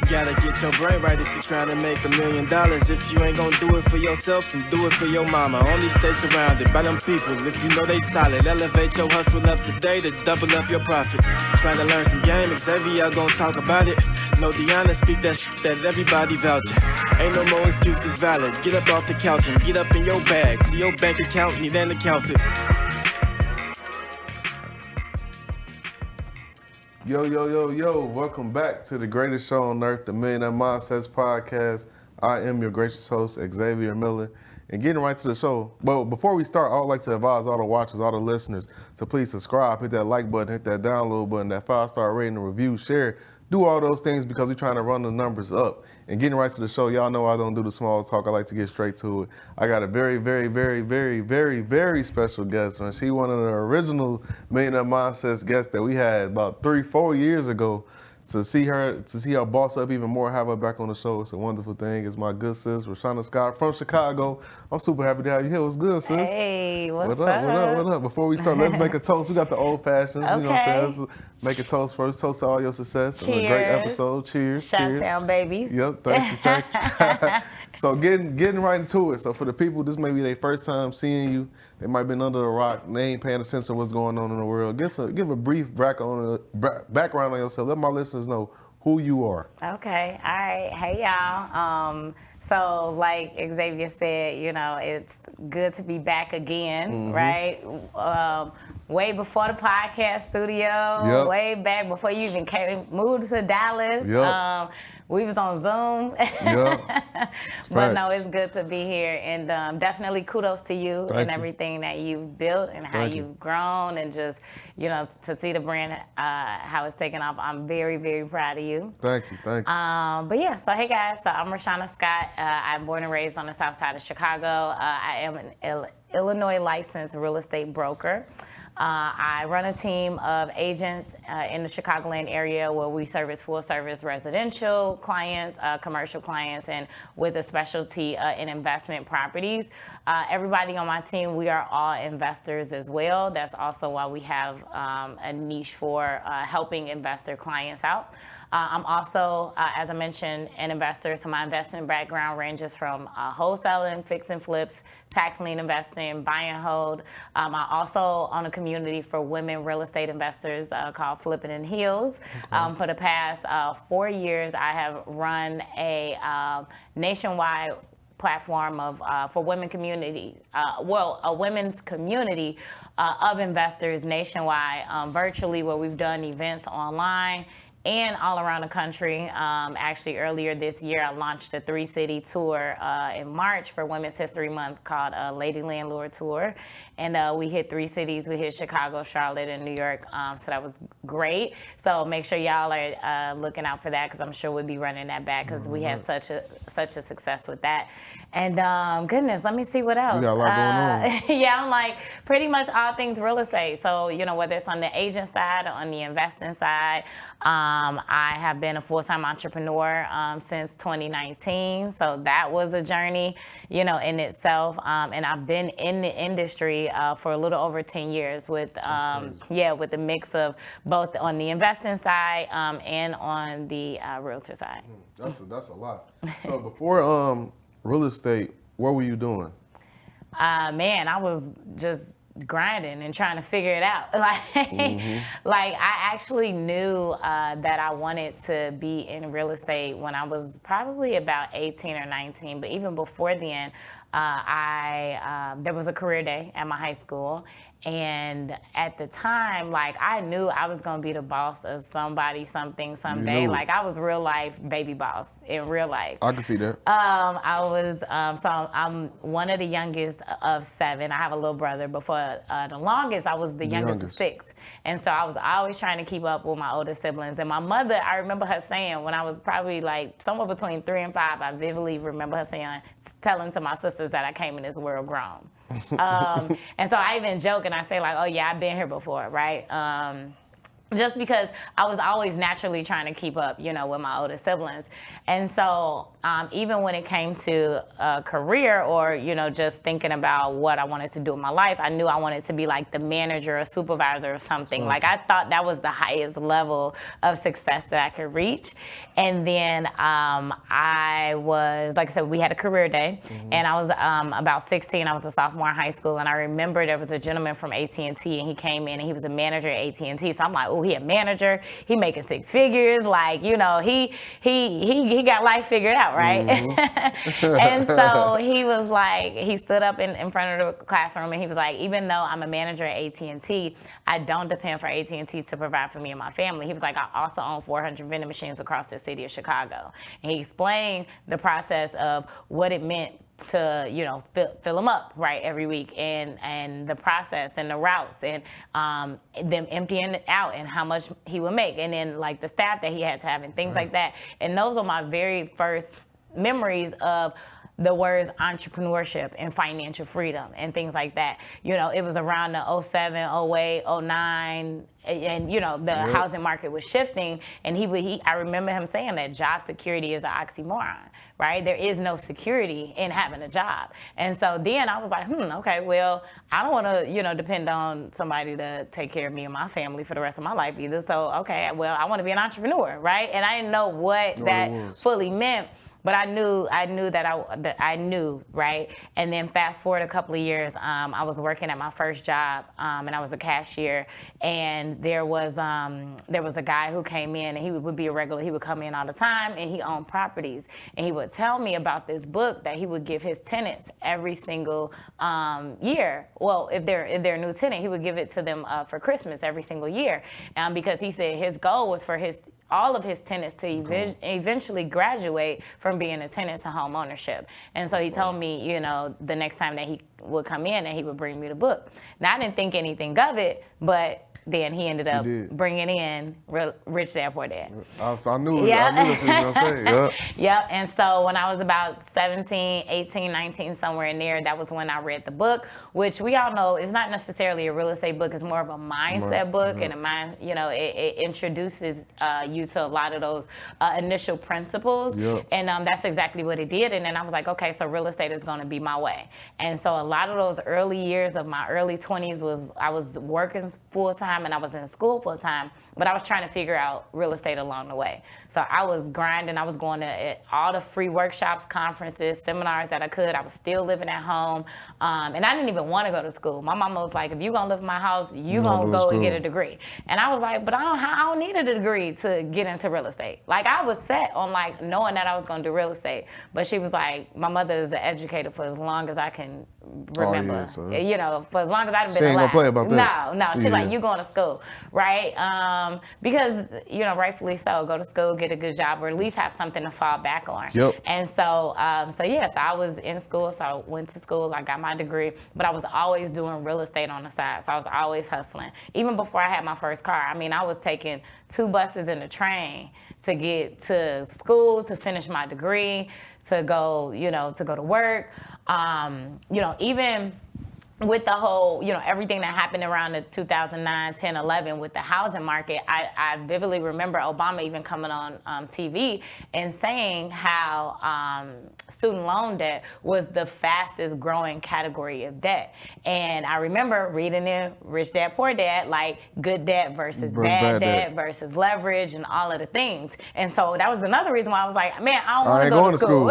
Gotta get your brain right if you're trying to make $1 million. If you ain't gonna do it for yourself, then do it for your mama. Only stay surrounded by them people if you know they solid. Elevate your hustle up today to double up your profit. Trying to learn some game, Xavier gon' talk about it. No Deanna, speak that shit that everybody vouching. Ain't no more excuses valid. Get up off the couch and get up in your bag. To your bank account, need an accountant. Yo, welcome back to the greatest show on earth, the Millionaire Mindsets Podcast. I am your gracious host, Xavier Miller, and getting right to the show. But before we start, I would like to advise all the watchers, all the listeners, to please subscribe, hit that like button, hit that download button, that 5-star rating and review, share. Do all those things because we're trying to run the numbers up. And getting right to the show, y'all know I don't do the small talk. I like to get straight to it. I got a very special guest. Man. She one of the original Millionaire Mindsets guests that we had about 3-4 years ago. To see her boss up even more, have her back on the show, it's a wonderful thing. It's my good sis, Rashauna Scott from Chicago. I'm super happy to have you here. What's good, sis? Hey, what's up? What up? Before we start, let's make a toast. We got the old fashions, okay. You know what I'm saying? Let's make a toast first. Toast to all your success. Cheers. And a great episode. Cheers. Shout babies. Yep, thank you. So getting right into it. So for the people, this may be their first time seeing you. They might have been under a rock. They ain't paying attention to what's going on in the world. Give a brief background on yourself. Let my listeners know who you are. Okay. All right. Hey, y'all. So like Xavier said, you know, it's good to be back again, right? Way before the podcast studio, way back before you even moved to Dallas. Yep. We was on Zoom. Yep. But no, it's good to be here. And definitely kudos to you and everything that you've built and how you've grown and just, you know, to see the brand, how it's taken off. I'm very proud of you. Thank you. But yeah, so hey guys, so I'm Rashauna Scott. I'm born and raised on the south side of Chicago. I am an Illinois licensed real estate broker. I run a team of agents in the Chicagoland area where we service full service residential clients, commercial clients, and with a specialty in investment properties. Everybody on my team, we are all investors as well. That's also why we have a niche for helping investor clients out. I'm also, as I mentioned, an investor, so my investment background ranges from wholesaling, fix and flips, tax lien investing, buy and hold. I also own a community for women real estate investors called Flipping in Heels. Okay. For the past 4 years, I have run a nationwide platform of for women community, a women's community of investors nationwide, virtually, where we've done events online and all around the country. Actually, earlier this year, I launched a 3-city tour in March for Women's History Month called Lady Landlord Tour. And we hit 3 cities. We hit Chicago, Charlotte, and New York. So that was great. So make sure y'all are looking out for that, because I'm sure we'll be running that back, because we had such a success with that. And goodness, let me see what else. You got a lot going on. Yeah, I'm like pretty much all things real estate. So, you know, whether it's on the agent side or on the investing side, I have been a full-time entrepreneur since 2019. So that was a journey, you know, in itself. And I've been in the industry for a little over 10 years with, with a mix of both on the investing side and on the realtor side. That's a lot. So before real estate, what were you doing? Man, I was just grinding and trying to figure it out. Like I actually knew that I wanted to be in real estate when I was probably about 18 or 19. But even before then, there was a career day at my high school. And at the time, like, I knew I was going to be the boss of somebody, something, someday. Like, I was real life baby boss in real life. I can see that. I was, so I'm one of the youngest of 7. I have a little brother. Before the longest, I was the youngest of 6. And so I was always trying to keep up with my older siblings. And my mother, I remember her saying, when I was probably like somewhere between 3 and 5, I vividly remember her saying, telling to my sisters that I came in this world grown. And so I even joke and I say, like, oh yeah, I've been here before, right? just because I was always naturally trying to keep up, you know, with my older siblings. And so even when it came to a career or, you know, just thinking about what I wanted to do in my life, I knew I wanted to be like the manager or supervisor or something. Like I thought that was the highest level of success that I could reach. And then I was, like I said, we had a career day, and I was about 16. I was a sophomore in high school, and I remember there was a gentleman from AT&T, and he came in, and he was a manager at AT&T. So I'm like, oh, he a manager, he making 6 figures, like, you know, he got life figured out, right? And so he was like, he stood up in front of the classroom, and he was like, even though I'm a manager at AT&T, I don't depend for AT&T to provide for me and my family. He was like, I also own 400 vending machines across the city of Chicago. And he explained the process of what it meant to, you know, fill them up, right, every week, and the process and the routes, and them emptying it out, and how much he would make, and then like the staff that he had to have, and things like that. And those are my very first memories of the words entrepreneurship and financial freedom and things like that. You know, it was around the 07, 08, 09, and you know, the housing market was shifting, and I remember him saying that job security is an oxymoron, right? There is no security in having a job. And so then I was like, okay, well, I don't want to, you know, depend on somebody to take care of me and my family for the rest of my life either. So, okay, well, I want to be an entrepreneur, right? And I didn't know what that fully meant. But I knew that I knew, right? And then fast forward a couple of years, I was working at my first job, and I was a cashier. And there was a guy who came in, and he would be a regular. He would come in all the time, and he owned properties. And he would tell me about this book that he would give his tenants every single year. Well, if they're a new tenant, he would give it to them for Christmas every single year, because he said his goal was for all of his tenants to eventually graduate from being a tenant to home ownership. And so he told me, you know, the next time that he would come in, and he would bring me the book. Now, I didn't think anything of it, but then he ended up bringing in Rich Dad Poor Dad. I knew that's what you were going to say. Yep. And so when I was about 17, 18, 19, somewhere in there, that was when I read the book, which we all know is not necessarily a real estate book. It's more of a mindset book, and it introduces you to a lot of those initial principles. And that's exactly what it did. And then I was like, okay, so real estate is going to be my way. And so a lot of those early years of my early 20s I was working full time, and I was in school full time, but I was trying to figure out real estate along the way. So I was grinding. I was going to all the free workshops, conferences, seminars that I could. I was still living at home, and I didn't even want to go to school. My mama was like, if you're going to live in my house, you're going to go and get a degree. And I was like, but I don't need a degree to get into real estate. Like, I was set on like knowing that I was going to do real estate. But she was like, my mother is an educator for as long as I can remember. You know, for as long as I've been alive. She ain't going to play about that. No. She's like, you going to school, right? Because, you know, rightfully so, go to school, get a good job, or at least have something to fall back on. And so I was in school, so I went to school, I got my degree, but I was always doing real estate on the side, so I was always hustling. Even before I had my first car, I mean, I was taking 2 buses and a train to get to school, to finish my degree, to go to work. Even with the whole, everything that happened around the 2009, 10, 11 with the housing market, I vividly remember Obama even coming on TV and saying how student loan debt was the fastest growing category of debt. And I remember reading in Rich Dad Poor Dad, like good debt versus bad debt versus leverage and all of the things. And so that was another reason why I was like, man, I don't want to go to school.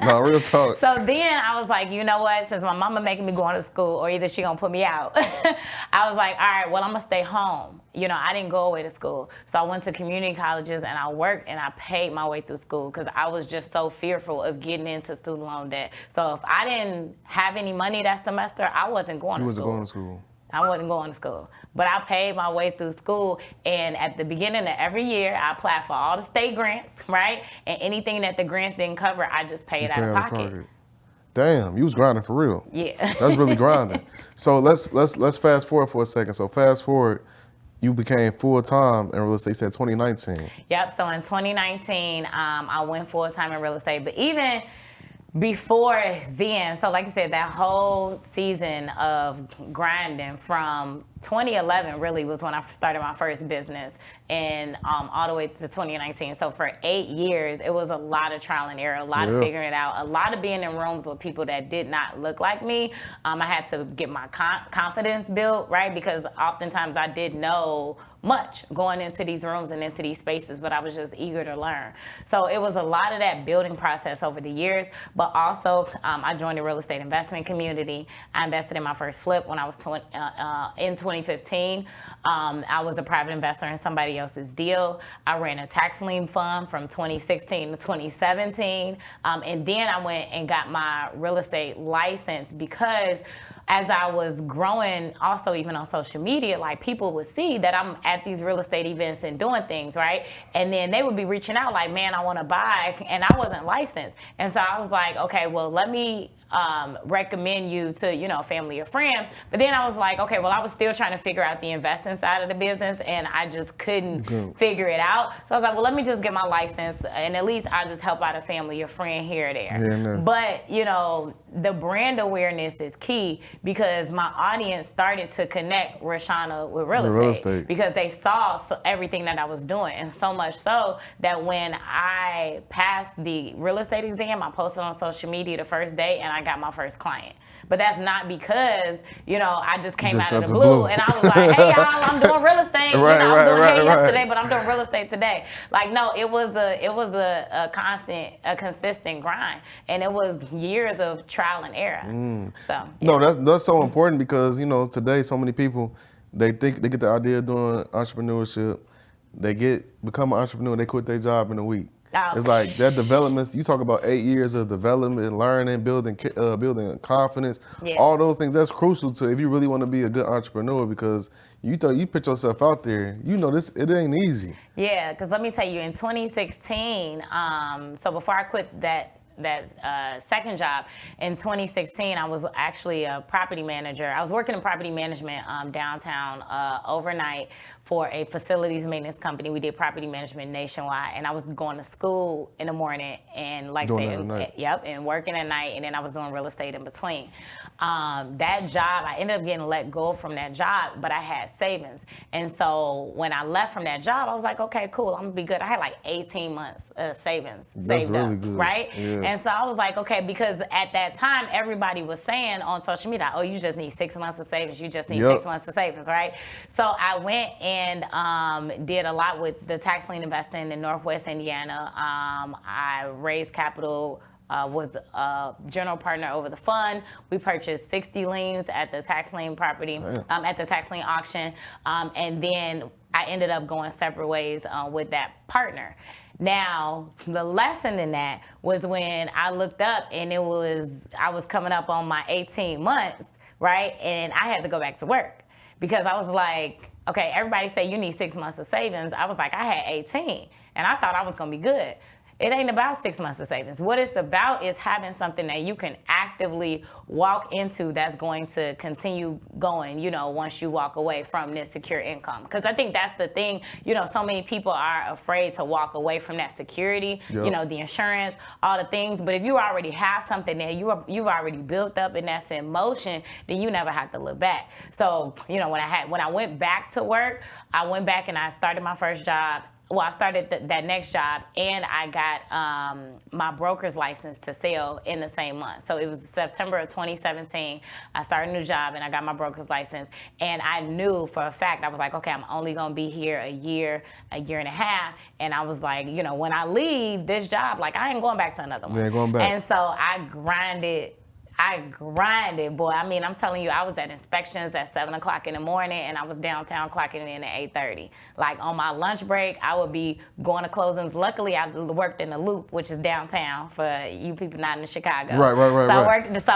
No, real talk. So then I was like, you know what, since my mama making me go to school, or either she gonna put me out, I was like, all right, well, I'm gonna stay home. I didn't go away to school. So I went to community colleges and I worked and I paid my way through school because I was just so fearful of getting into student loan debt. So if I didn't have any money that semester, I wasn't going to school. You wasn't going to school. I wasn't going to school. But I paid my way through school, and at the beginning of every year, I applied for all the state grants, right? And anything that the grants didn't cover, I just paid out of pocket. Damn, you was grinding for real. Yeah. That's really grinding. So let's fast forward for a second. So fast forward, you became full-time in real estate, you said 2019. Yep, so in 2019, I went full-time in real estate. But even before then, so like you said, that whole season of grinding from 2011 really was when I started my first business, and all the way to 2019. So for 8 years, it was a lot of trial and error, a lot of figuring it out, a lot of being in rooms with people that did not look like me. I had to get my confidence built, right? Because oftentimes I didn't know much going into these rooms and into these spaces, but I was just eager to learn. So it was a lot of that building process over the years, but also I joined the real estate investment community. I invested in my first flip when I was in 2015. I was a private investor in somebody else's deal. I ran a tax lien fund from 2016 to 2017. And then I went and got my real estate license because as I was growing, also even on social media, like people would see that I'm at these real estate events and doing things, right? And then they would be reaching out like, man, I want to buy, and I wasn't licensed. And so I was like, okay, well, let me recommend you to, family or friend. But then I was like, okay, well, I was still trying to figure out the investing side of the business, and I just couldn't figure it out. So I was like, well, let me just get my license, and at least I'll just help out a family or friend here or there. Yeah, no. But, the brand awareness is key because my audience started to connect Rashauna with real estate because they saw everything that I was doing. And so much so that when I passed the real estate exam, I posted on social media the first day and I got my first client. But that's not because, I just came out of the blue and I was like, hey, y'all, I'm doing real estate. I was doing yesterday, but I'm doing real estate today. Like, no, it was a consistent grind. And it was years of trial and error. So yeah. No, that's so important because, today so many people, they think they get the idea of doing entrepreneurship. They become an entrepreneur, they quit their job in a week. Oh. It's like that development. You talk about 8 years of development, learning, building confidence. Yeah. All those things. That's crucial to if you really want to be a good entrepreneur because you put yourself out there. This it ain't easy. Yeah, because let me tell you, in 2016, so before I quit that second job in 2016, I was actually a property manager. I was working in property management downtown overnight for a facilities maintenance company. We did property management nationwide, and I was going to school in the morning and and working at night, and then I was doing real estate in between. That job, I ended up getting let go from that job, but I had savings. And so when I left from that job, I was like, okay, cool, I'm gonna be good. I had like 18 months of savings saved really up, good. right? Yeah. And so I was like, okay, because at that time, everybody was saying on social media, oh, you just need 6 months of savings. You just need 6 months of savings, right? So I went and did a lot with the tax lien investing in Northwest Indiana. I raised capital, was a general partner over the fund. We purchased 60 liens at the tax lien property, at the tax lien auction. And then I ended up going separate ways with that partner. Now, the lesson in that was when I looked up and I was coming up on my 18 months, right? And I had to go back to work because I was like, okay, everybody say you need 6 months of savings. I was like, I had 18 and I thought I was gonna be good. It ain't about 6 months of savings. What it's about is having something that you can actively walk into that's going to continue going, once you walk away from this secure income. Because I think that's the thing, so many people are afraid to walk away from that security, the insurance, all the things. But if you already have something that you've already built up and that's in motion, then you never have to look back. So, when I went back to work, I went back and I started my first job. Well, I started that next job, and I got my broker's license to sell in the same month. So it was September of 2017. I started a new job, and I got my broker's license. And I knew for a fact, I was like, okay, I'm only going to be here a year and a half. And I was like, when I leave this job, like, I ain't going back to another one. You ain't going back. And so I grinded, boy. I mean, I'm telling you, I was at inspections at 7 o'clock in the morning, and I was downtown clocking in at 8:30. Like, on my lunch break, I would be going to closings. Luckily, I worked in the Loop, which is downtown for you people not in Chicago. Right. So I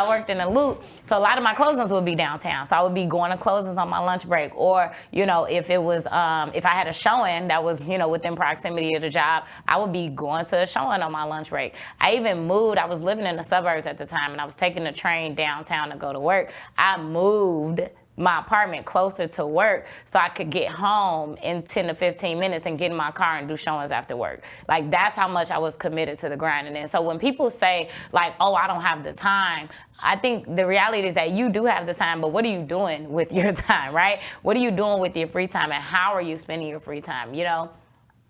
worked in the Loop. So a lot of my closings would be downtown. So I would be going to closings on my lunch break. Or, if it was, if I had a showing that was, within proximity of the job, I would be going to a showing on my lunch break. I even moved. I was living in the suburbs at the time, and I was taking the train downtown to go to work. I moved my apartment closer to work so I could get home in 10 to 15 minutes and get in my car and do showings after work. Like, that's how much I was committed to the grinding. And so when people say, like, oh, I don't have the time, I think the reality is that you do have the time, but what are you doing with your time, right? What are you doing with your free time, and how are you spending your free time, you know?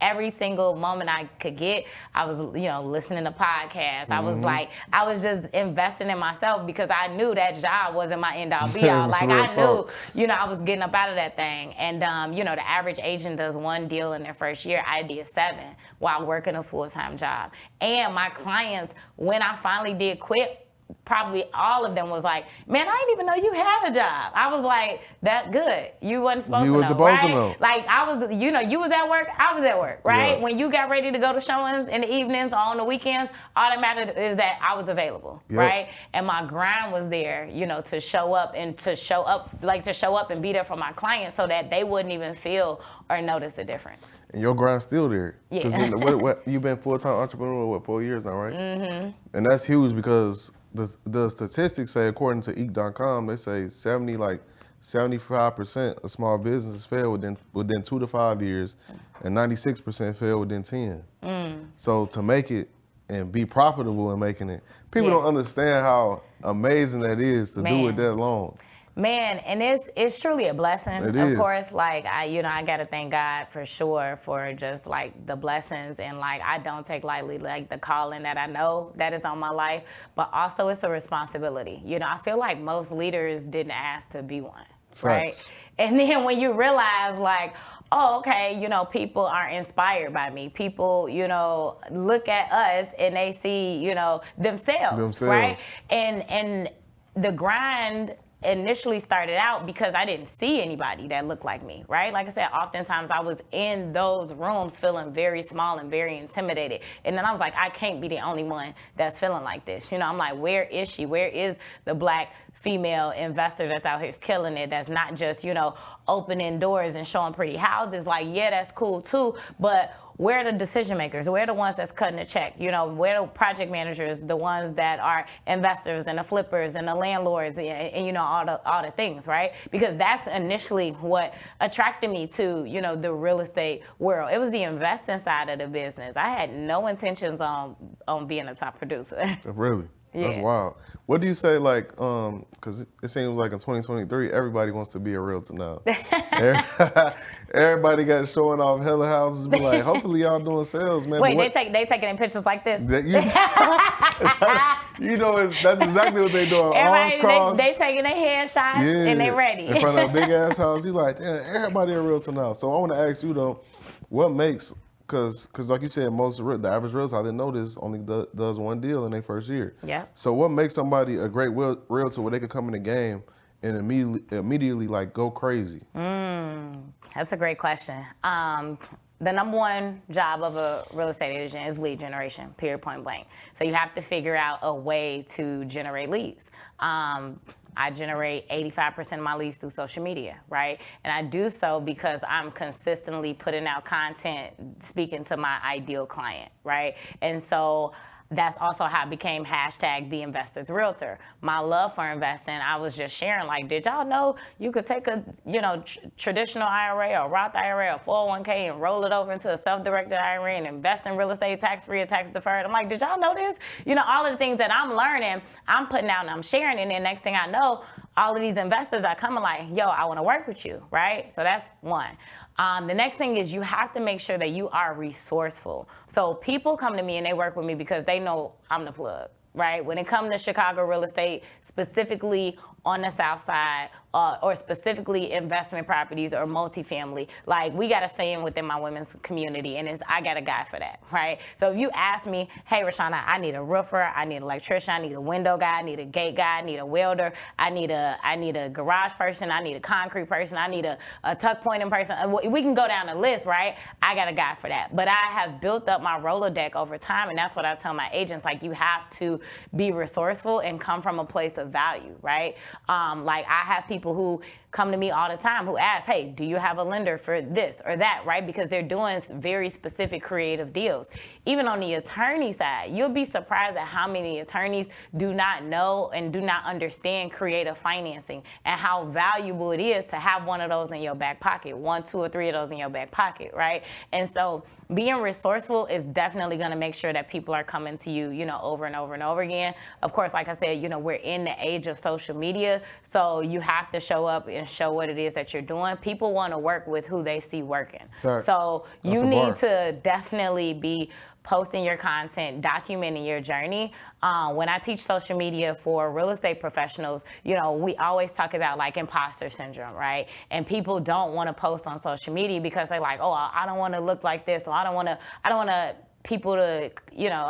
Every single moment I could get, I was, listening to podcasts. Mm-hmm. I was just investing in myself because I knew that job wasn't my end all be all. Like, I knew, I was getting up out of that thing. And, the average agent does 1 deal in their first year. I did 7 while working a full-time job. And my clients, when I finally did quit, probably all of them was like, man, I didn't even know you had a job. I was like, that good. You wasn't supposed to know, supposed right? to know. Like, I was, you was at work, I was at work, right? Yeah. When you got ready to go to showings in the evenings or on the weekends, all that mattered is that I was available, right? And my grind was there, to show up and to show up and be there for my clients so that they wouldn't even feel or notice the difference. And your grind's still there. Yeah. Because you've been full-time entrepreneur, 4 years now, right? Mm-hmm. And that's huge because the statistics say, according to Eke.com, they say 75% of small businesses fail within 2 to 5 years, and 96% fail within 10. So to make it and be profitable in making it, people don't understand how amazing that is to do it that long. Man, and it's truly a blessing. Of course, like I gotta thank God for sure for just like the blessings, and like I don't take lightly like the calling that I know that is on my life, but also it's a responsibility. I feel like most leaders didn't ask to be one, right? And then when you realize like, oh, okay, people are inspired by me. People, look at us and they see, themselves, right? And the grind initially started out because I didn't see anybody that looked like me, right? Like I said, oftentimes I was in those rooms feeling very small and very intimidated. And then I was like, I can't be the only one that's feeling like this. I'm like, where is she? Where is the Black female investor that's out here killing it, that's not just, opening doors and showing pretty houses? Like, yeah, that's cool too, but where are the decision makers? Where are the ones that's cutting the check? Where are the project managers, the ones that are investors and the flippers and the landlords and all the things, right? Because that's initially what attracted me to, the real estate world. It was the investing side of the business. I had no intentions on being a top producer. Really? Yeah. That's wild. What do you say, like, because it seems like in 2023, everybody wants to be a realtor now. Everybody got showing off hella houses, but like, hopefully y'all doing sales, man. Wait, they taking in pictures like this? That's exactly what they doing. Arms crossed. They taking their headshots and they ready. In front of a big ass house. You like, damn, everybody a realtor now. So I want to ask you though, what makes, because like you said, the average realtor, I didn't know this, only does 1 deal in their first year. Yeah. So what makes somebody a great realtor where they could come in the game and immediately like go crazy? That's a great question. The number one job of a real estate agent is lead generation, period, point blank. So you have to figure out a way to generate leads. I generate 85% of my leads through social media, right? And I do so because I'm consistently putting out content, speaking to my ideal client, right? And so that's also how I became #the investor's realtor. My love for investing, I was just sharing, like, did y'all know you could take a, traditional IRA or Roth IRA or 401k and roll it over into a self-directed IRA and invest in real estate tax-free or tax-deferred? I'm like, did y'all know this? All of the things that I'm learning, I'm putting out and I'm sharing, and then next thing I know, all of these investors are coming like, yo, I want to work with you, right? So that's one. The next thing is you have to make sure that you are resourceful. So people come to me and they work with me because they know I'm the plug, right? When it comes to Chicago real estate, specifically on the South Side, or specifically investment properties or multifamily, like, we got a saying within my women's community, and it's, I got a guy for that, right? So if you ask me, hey, Rashauna, I need a roofer, I need an electrician, I need a window guy, I need a gate guy, I need a welder, I need a garage person, I need a concrete person, I need a tuck pointing person. We can go down the list, right? I got a guy for that. But I have built up my Rolodex over time, and that's what I tell my agents, like, you have to be resourceful and come from a place of value, right? Like, I have people people who come to me all the time who ask, hey, do you have a lender for this or that, right? Because they're doing very specific creative deals. Even on the attorney side, you'll be surprised at how many attorneys do not know and do not understand creative financing and how valuable it is to have one of those in your back pocket, 1, 2, or 3 of those in your back pocket, right? And so being resourceful is definitely going to make sure that people are coming to you, over and over and over again. Of course, like I said, we're in the age of social media, so you have to show up and show what it is that you're doing. People want to work with who they see working. Facts. So That's you a bar. need to definitely be posting your content, documenting your journey. When I teach social media for real estate professionals, we always talk about like imposter syndrome, right? And people don't want to post on social media because they're like, oh, I don't want to look like this, or I don't want to people to,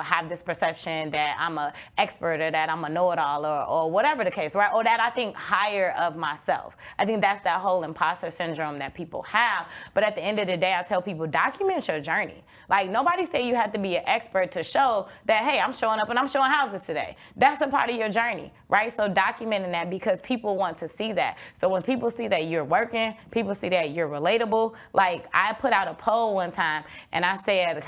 have this perception that I'm an expert or that I'm a know-it-all or whatever the case, right? Or that I think higher of myself. I think that's that whole imposter syndrome that people have. But at the end of the day, I tell people, document your journey. Like, nobody say you have to be an expert to show that, hey, I'm showing up and I'm showing houses today. That's a part of your journey, right? So documenting that, because people want to see that. So when people see that you're working, people see that you're relatable. Like, I put out a poll one time and I said,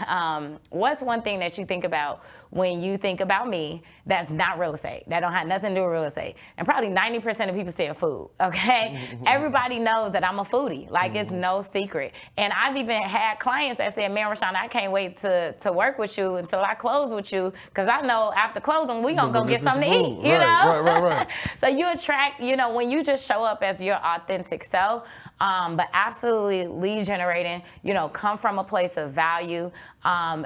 what's one thing that you think about when you think about me that's not real estate, that don't have nothing to do with real estate? And probably 90% of people said food, okay? Everybody knows that I'm a foodie. Like, it's no secret. And I've even had clients that said, man, Rashauna, I can't wait to work with you until I close with you, because I know after closing, we gonna go get something to eat, you know? Right. So you attract, when you just show up as your authentic self, but absolutely lead generating, come from a place of value.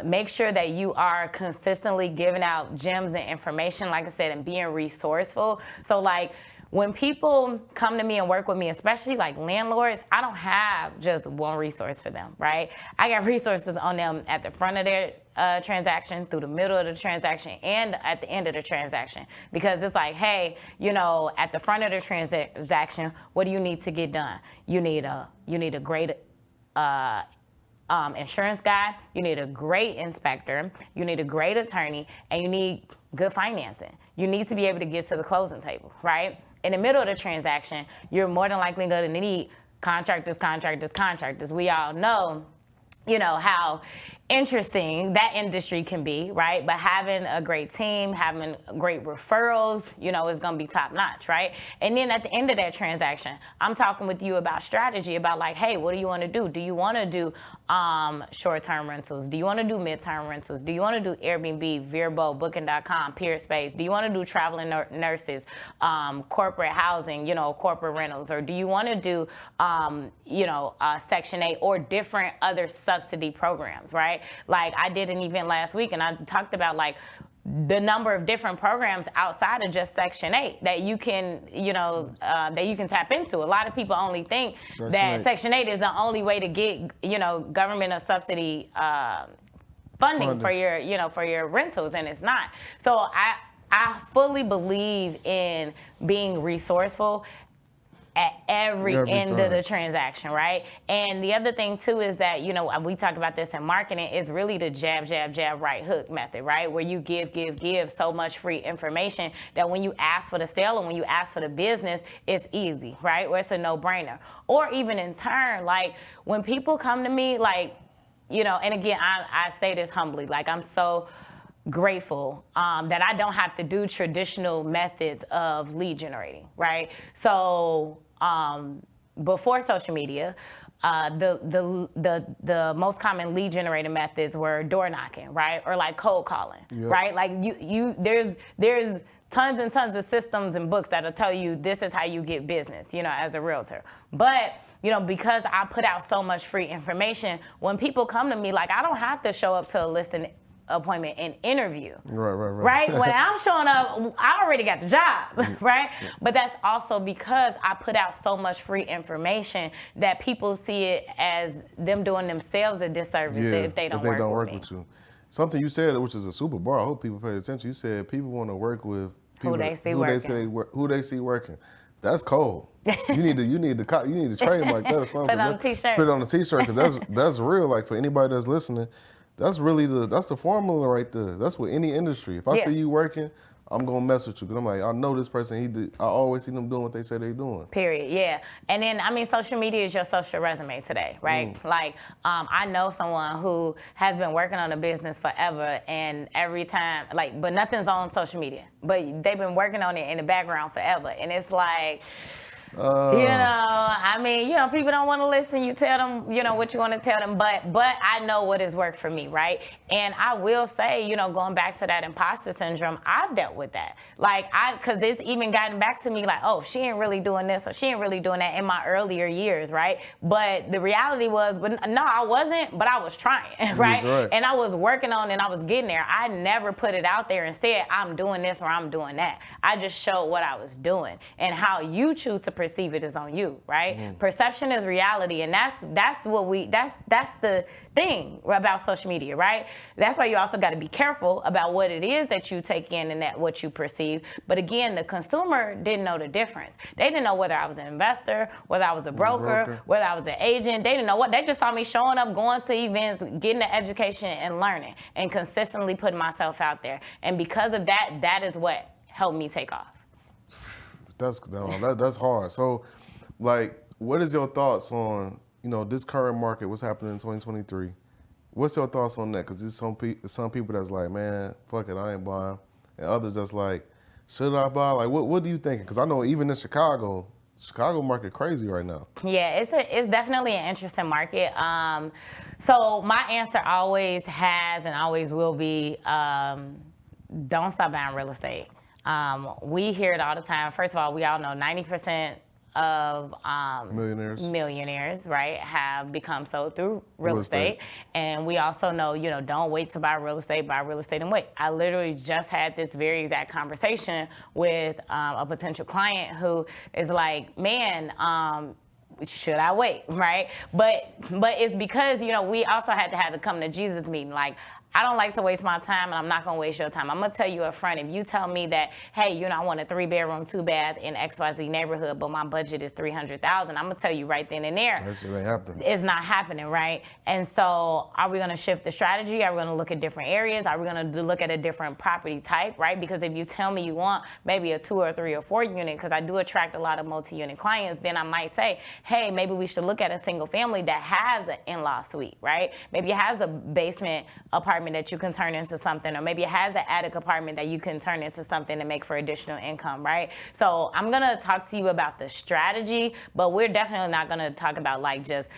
Make sure that you are consistently giving out gems and information, like I said, and being resourceful. So like, when people come to me and work with me, especially like landlords, I don't have just one resource for them, right? I got resources on them at the front of their transaction, through the middle of the transaction, and at the end of the transaction. Because it's like, hey, at the front of the transaction, what do you need to get done? You need a great insurance guy, you need a great inspector, you need a great attorney, and you need good financing. You need to be able to get to the closing table, right? In the middle of the transaction, you're more than likely going to need contractors. We all know, how interesting that industry can be, right? But having a great team, having great referrals, is going to be top notch, right? And then at the end of that transaction, I'm talking with you about strategy, about like, hey, what do you want to do? Do you want to do short-term rentals? Do you want to do mid-term rentals? Do you want to do Airbnb, Vrbo, Booking.com, Peerspace? Do you want to do traveling nurses, corporate housing, corporate rentals? Or do you want to do, Section 8 or different other subsidy programs, right? Like, I did an event last week and I talked about like the number of different programs outside of just Section 8 that you can, that you can tap into. A lot of people only think that Section 8 is the only way to get, government or subsidy funding for your rentals, and it's not. So I fully believe in being resourceful at every end of the transaction, right? And the other thing too is that, we talk about this in marketing, is really the jab, right hook method, right? Where you give so much free information that when you ask for the sale and when you ask for the business, it's easy, right? Or it's a no-brainer. Or even in turn, like when people come to me, like, and again, I say this humbly, like I'm so grateful that I don't have to do traditional methods of lead generating, right? So before social media, the most common lead generating methods were door knocking, right? Or like cold calling, right? Like there's tons and tons of systems and books that'll tell you this is how you get business, as a realtor. But because I put out so much free information, when people come to me, like I don't have to show up to a listing appointment and interview. Right? When I'm showing up, I already got the job, right? But that's also because I put out so much free information that people see it as them doing themselves a disservice if they don't work with you. Something you said, which is a super bar, I hope people pay attention. You said people want to work with people who they see working. That's cold. You need to trademark that or something. Put it on a t-shirt. Put it on a t-shirt, because that's real. Like for anybody that's listening, That's really that's the formula right there. That's with any industry. If I see you working, I'm gonna mess with you because I'm like, I know this person. I always see them doing what they say they're doing. Period. Yeah. And then I mean, social media is your social resume today, right? Like, I know someone who has been working on a business forever, and every time, like, but nothing's on social media, but they've been working on it in the background forever, and it's like. You know, I mean, you know, people don't want to listen. You tell them, you know, what you want to tell them, but I know what has worked for me, right? And I will say, you know, going back to that imposter syndrome, I've dealt with that. Like, because it's even gotten back to me like, oh, she ain't really doing this or she ain't really doing that in my earlier years, right? But the reality was, but no, I wasn't, but I was trying, right? And I was working on it and I was getting there. I never put it out there and said, I'm doing this or I'm doing that. I just showed what I was doing, and how you choose to perceive it is on you, right? Perception is reality, and that's the thing about social media, right? That's why you also got to be careful about what it is that you take in and that what you perceive. But again, the consumer didn't know the difference. They didn't know whether I was an investor, whether I was a broker, whether I was an agent. They didn't know what. They just saw me showing up, going to events, getting the education and learning, and consistently putting myself out there. And because of that, that is what helped me take off. That's hard. So, like, what is your thoughts on, you know, this current market, what's happening in 2023? What's your thoughts on that? Because there's some people that's like, man, fuck it, I ain't buying. And others that's like, should I buy? Like, what do you think? Because I know even in Chicago market crazy right now. Yeah, it's definitely an interesting market. So my answer always has and always will be, don't stop buying real estate. We hear it all the time. First of all, we all know 90% of millionaires, right, have become so through real estate. And we also know, you know, don't wait to buy real estate and wait. I literally just had this very exact conversation with a potential client who is like, man, should I wait, right? But it's because, you know, we also had to have the come to Jesus meeting. Like, I don't like to waste my time, and I'm not going to waste your time. I'm going to tell you up front, if you tell me that, hey, you know, I want a 3-bedroom, 2-bath in XYZ neighborhood, but my budget is $300,000, I'm going to tell you right then and there. That shit ain't happening. It's not happening, right? And so are we going to shift the strategy? Are we going to look at different areas? Are we going to look at a different property type, right? Because if you tell me you want maybe a 2 or 3 or 4 unit, because I do attract a lot of multi-unit clients, then I might say, hey, maybe we should look at a single family that has an in-law suite, right? Maybe it has a basement apartment that you can turn into something, or maybe it has an attic apartment that you can turn into something to make for additional income, right? So I'm gonna talk to you about the strategy, but we're definitely not gonna talk about like just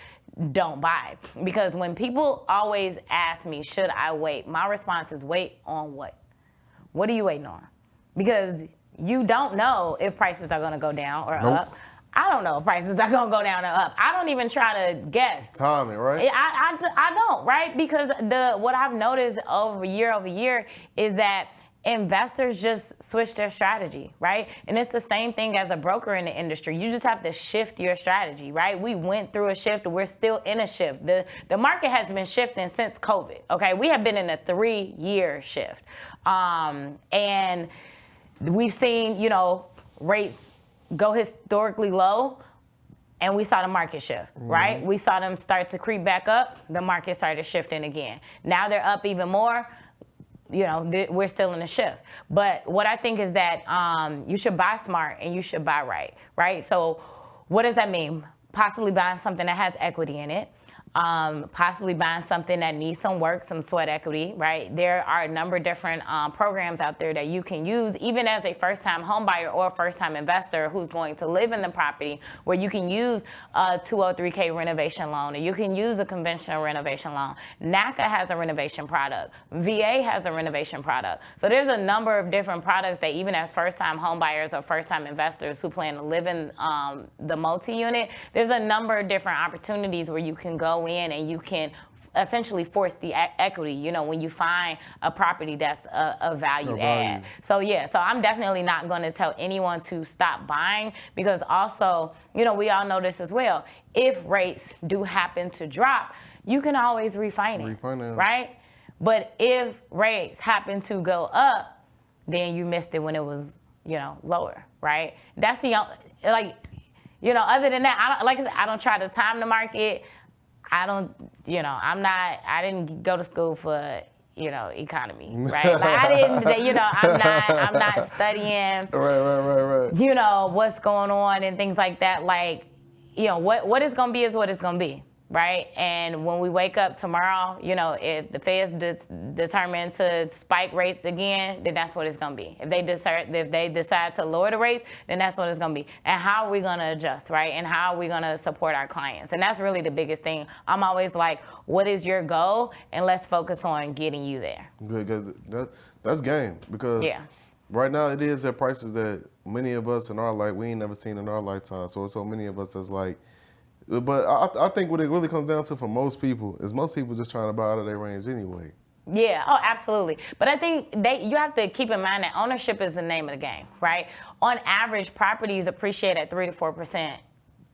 don't buy. Because when people always ask me, should I wait? My response is, wait on what? What are you waiting on? Because you don't know if prices are gonna go down or up. I don't know if prices are gonna go down or up. I don't even try to guess. Timing, right? I don't, right? Because what I've noticed over year is that investors just switch their strategy, right? And it's the same thing as a broker in the industry. You just have to shift your strategy, right? We went through a shift. We're still in a shift. The market has been shifting since COVID, okay? We have been in a 3-year shift. And we've seen, you know, rates go historically low, and we saw the market shift, right? We saw them start to creep back up. The market started shifting again. Now they're up even more. You know, we're still in a shift. But what I think is that you should buy smart and you should buy right, right? So what does that mean? Possibly buying something that has equity in it. Possibly buying something that needs some work, some sweat equity, right? There are a number of different programs out there that you can use, even as a first-time home buyer or a first-time investor who's going to live in the property, where you can use a 203K renovation loan, or you can use a conventional renovation loan. NACA has a renovation product. VA has a renovation product. So there's a number of different products that even as first-time home buyers or first-time investors who plan to live in the multi-unit, there's a number of different opportunities where you can go in and you can essentially force the equity, you know, when you find a property that's a value add. So yeah, so I'm definitely not going to tell anyone to stop buying, because also, you know, we all know this as well. If rates do happen to drop, you can always refinance. Right? But if rates happen to go up, then you missed it when it was, you know, lower, right? That's the, like, you know, other than that, like I said, I don't try to time the market. I don't, I didn't go to school for, economy, right? Like I didn't, I'm not studying, Right. What's going on and things like that. Like, what it's going to be is what it's going to be, right? And when we wake up tomorrow, if the Fed's determined to spike rates again, then that's what it's going to be. If they decide to lower the rates, then that's what it's going to be. And how are we going to adjust, right? And how are we going to support our clients? And that's really the biggest thing. I'm always like, what is your goal? And let's focus on getting you there. Good. That's game, because right now it is at prices that many of us in our life, we ain't never seen in our lifetime. So many of us that's like, but I think what it really comes down to for most people is most people just trying to buy out of their range anyway. Yeah, oh, absolutely. But I think you have to keep in mind that ownership is the name of the game, right? On average, properties appreciate at 3 to 4%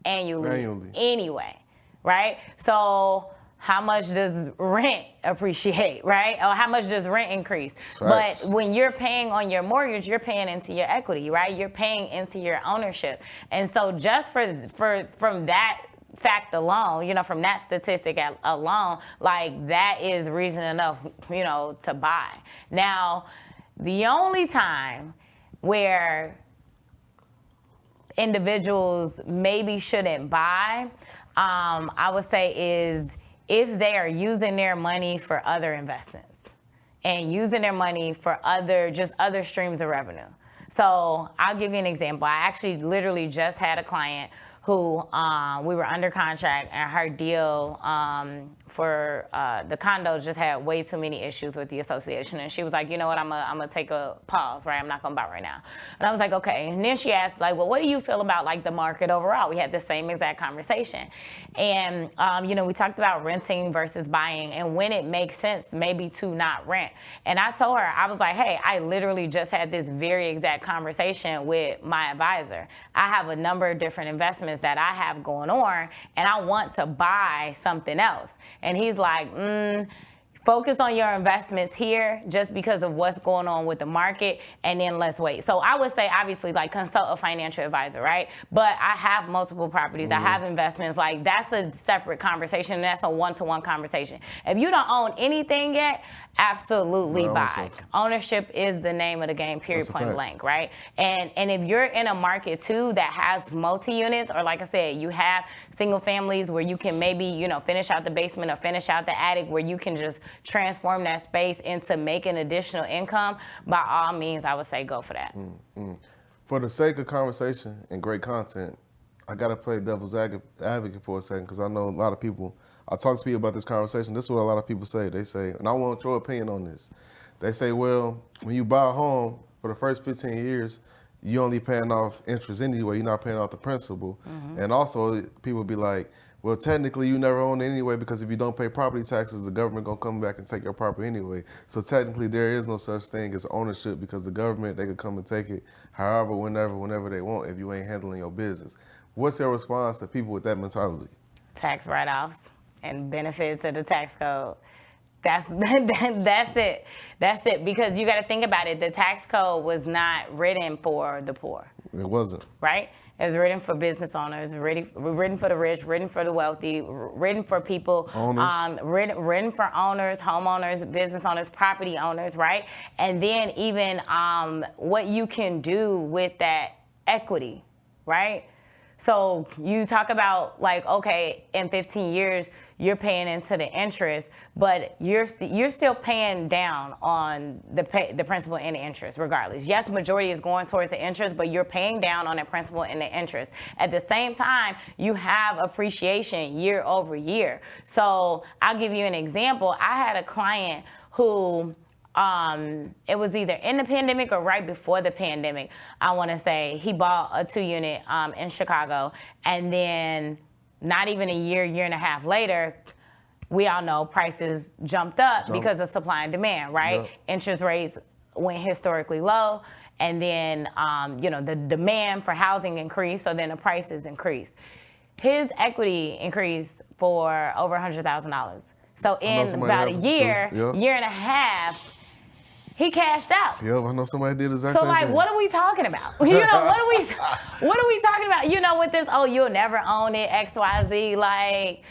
annually anyway, right? So how much does rent appreciate, right? Or how much does rent increase? Facts. But when you're paying on your mortgage, you're paying into your equity, right? You're paying into your ownership. And so just from that fact alone, from that statistic alone, like that is reason enough, to buy. Now, the only time where individuals maybe shouldn't buy, I would say is if they are using their money for other investments and using their money for other streams of revenue. So I'll give you an example. I actually literally just had a client who we were under contract, and her deal for the condos just had way too many issues with the association. And she was like, you know what, I'm gonna take a pause, right? I'm not gonna buy right now. And I was like, okay. And then she asked, like, well, what do you feel about like the market overall? We had the same exact conversation. And, we talked about renting versus buying and when it makes sense maybe to not rent. And I told her, I was like, hey, I literally just had this very exact conversation with my advisor. I have a number of different investments that I have going on, and I want to buy something else. And he's like, focus on your investments here just because of what's going on with the market, and then let's wait. So I would say, obviously, like consult a financial advisor, right? But I have multiple properties. I have investments. Like that's a separate conversation. And that's a one-to-one conversation. If you don't own anything yet, absolutely buy. Ownership is the name of the game, period, point blank, right? And if you're in a market too that has multi-units, or like I said, you have single families where you can maybe, finish out the basement or finish out the attic, where you can just transform that space into making additional income, by all means, I would say go for that. For the sake of conversation and great content, I gotta play devil's advocate for a second, because I know a lot of people, I talk to people about this conversation. This is what a lot of people say. They say, and I want your opinion on this. They say, well, when you buy a home, for the first 15 years, you only paying off interest anyway. You're not paying off the principal. And also, people be like, well, technically, you never own it anyway, because if you don't pay property taxes, the government gonna come back and take your property anyway. So technically, there is no such thing as ownership, because the government, they could come and take it however, whenever they want if you ain't handling your business. What's your response to people with that mentality? Tax write-offs and benefits of the tax code. That's it. That's it. Because you got to think about it. The tax code was not written for the poor. It wasn't. Right? It was written for business owners, written for the rich, written for the wealthy, written for people, written for owners, homeowners, business owners, property owners, right? And then even what you can do with that equity, right? So you talk about like, okay, in 15 years, you're paying into the interest, but you're still paying down on the principal and the interest regardless. Yes, majority is going towards the interest, but you're paying down on the principal and the interest. At the same time, you have appreciation year over year. So I'll give you an example. I had a client who, it was either in the pandemic or right before the pandemic, I want to say. He bought a 2-unit in Chicago, and then not even a year and a half later, we all know prices jumped up because of supply and demand, right? Yep. Interest rates went historically low, and then the demand for housing increased, so then the prices increased. His equity increased for over $100,000. So in about a year and a half, he cashed out. Yeah, I know somebody did exactly. So like, what are we talking about? What are we talking about? With this, oh, you'll never own it, XYZ. Like,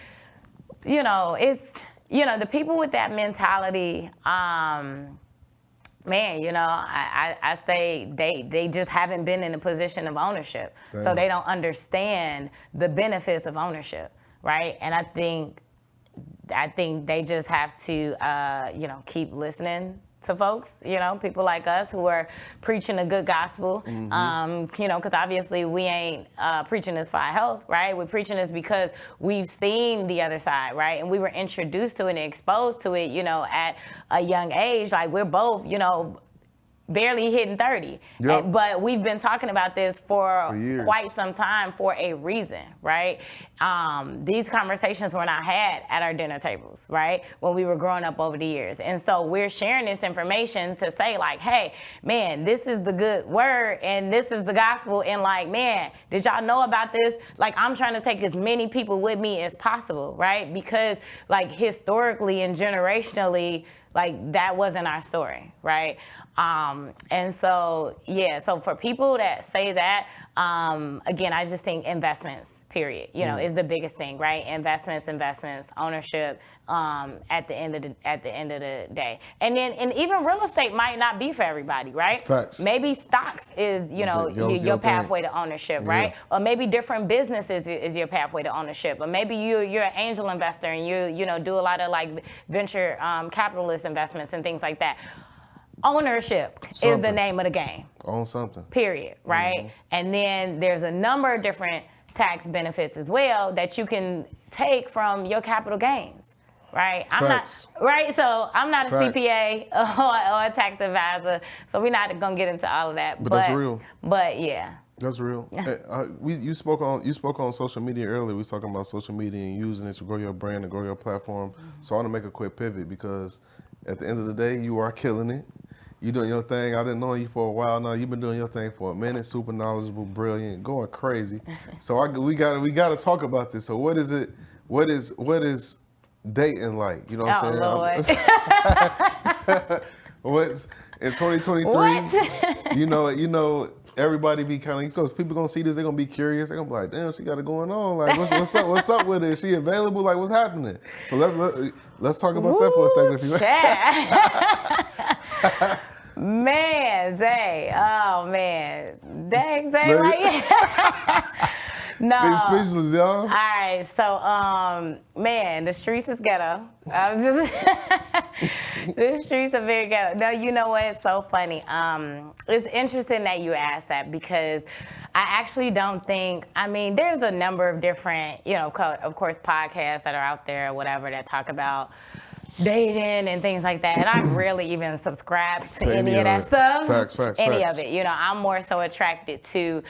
it's, the people with that mentality, man, I say they just haven't been in a position of ownership. Damn. So they don't understand the benefits of ownership, right? And I think they just have to, keep listening to folks, people like us who are preaching a good gospel, because obviously we ain't preaching this for our health, right? We're preaching this because we've seen the other side, right? And we were introduced to it and exposed to it, at a young age. Like we're both, barely hitting 30. Yep. But we've been talking about this for years. quite some time for a reason, right? These conversations were not had at our dinner tables, right? When we were growing up over the years. And so we're sharing this information to say like, hey, man, this is the good word and this is the gospel. And like, man, did y'all know about this? Like, I'm trying to take as many people with me as possible, right? Because like historically and generationally, like that wasn't our story, right? And so, so for people that say that, again, I just think investments, period, is the biggest thing, right? Investments, ownership, at the end of the day. And even real estate might not be for everybody, right? Facts. Maybe stocks is, your pathway to ownership, right? Or maybe different businesses is your pathway to ownership. Or maybe you're an angel investor and you do a lot of like venture capitalist investments and things like that. Ownership is the name of the game. Own something. Period, right? And then there's a number of different tax benefits as well that you can take from your capital gains, right? Facts. So I'm not a Facts. CPA or a tax advisor, so we're not gonna get into all of that. But that's real. But yeah. That's real. You spoke on social media earlier. We was talking about social media and using it to grow your brand and grow your platform. So I want to make a quick pivot because at the end of the day, you are killing it. You doing your thing. I've been knowing you for a while now. You've been doing your thing for a minute. Super knowledgeable, brilliant, going crazy. So we got to talk about this. So what is it? What is dating like? You know what I'm saying? Lord. What's in 2023? What? You know. Everybody be kind of, because people gonna see this, they're gonna be curious. They're gonna be like, damn, she got it going on. Like, what's up? What's up with it? Is she available? Like, what's happening? So let's talk about that for a second. Man, Zay. Oh man, dang Zay, right? No. Big speechless, y'all. All right, so man, the streets is ghetto. The streets are very ghetto. No, you know what? It's so funny. It's interesting that you asked that because I actually don't think. I mean, there's a number of different, of course, podcasts that are out there or whatever that talk about dating and things like that. And I rarely even subscribe to any of that stuff. Facts. Any of it. I'm more so attracted to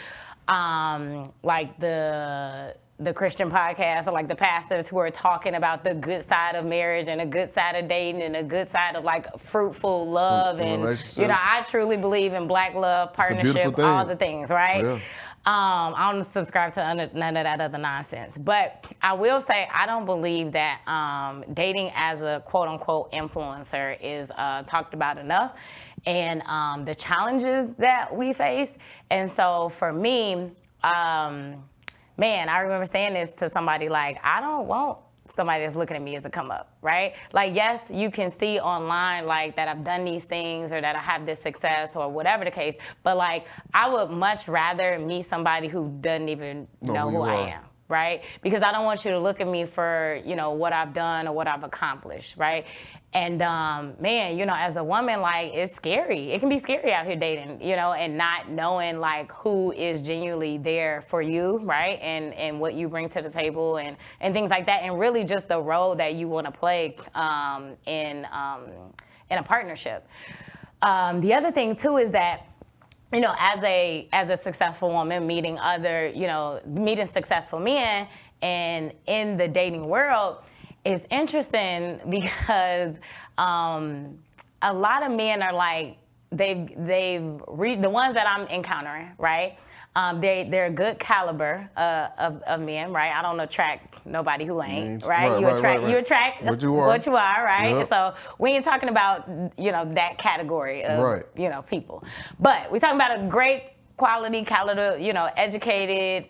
like the Christian podcast or like the pastors who are talking about the good side of marriage and a good side of dating and a good side of like fruitful love and I truly believe in black love, partnership, all the things, right? Yeah. I don't subscribe to none of that other nonsense. But I will say I don't believe that dating as a quote unquote influencer is talked about enough. And the challenges that we face. And so for me, man, I remember saying this to somebody like, I don't want somebody that's looking at me as a come up, right? Like, yes, you can see online like that I've done these things or that I have this success or whatever the case, but like I would much rather meet somebody who doesn't even know who I am. Right? Because I don't want you to look at me for, what I've done or what I've accomplished, right? And, man, as a woman, like, it's scary. It can be scary out here dating, and not knowing, like, who is genuinely there for you, right? And what you bring to the table and things like that. And really just the role that you want to play in a partnership. The other thing, too, is that as a successful woman, meeting meeting successful men, and in the dating world, is interesting because a lot of men are like they've read the ones that I'm encountering, right? They're a good caliber of men, right? I don't attract nobody who ain't, right? You attract what you are, right? Yep. So we ain't talking about that category of people, but we're talking about a great quality, caliber, educated,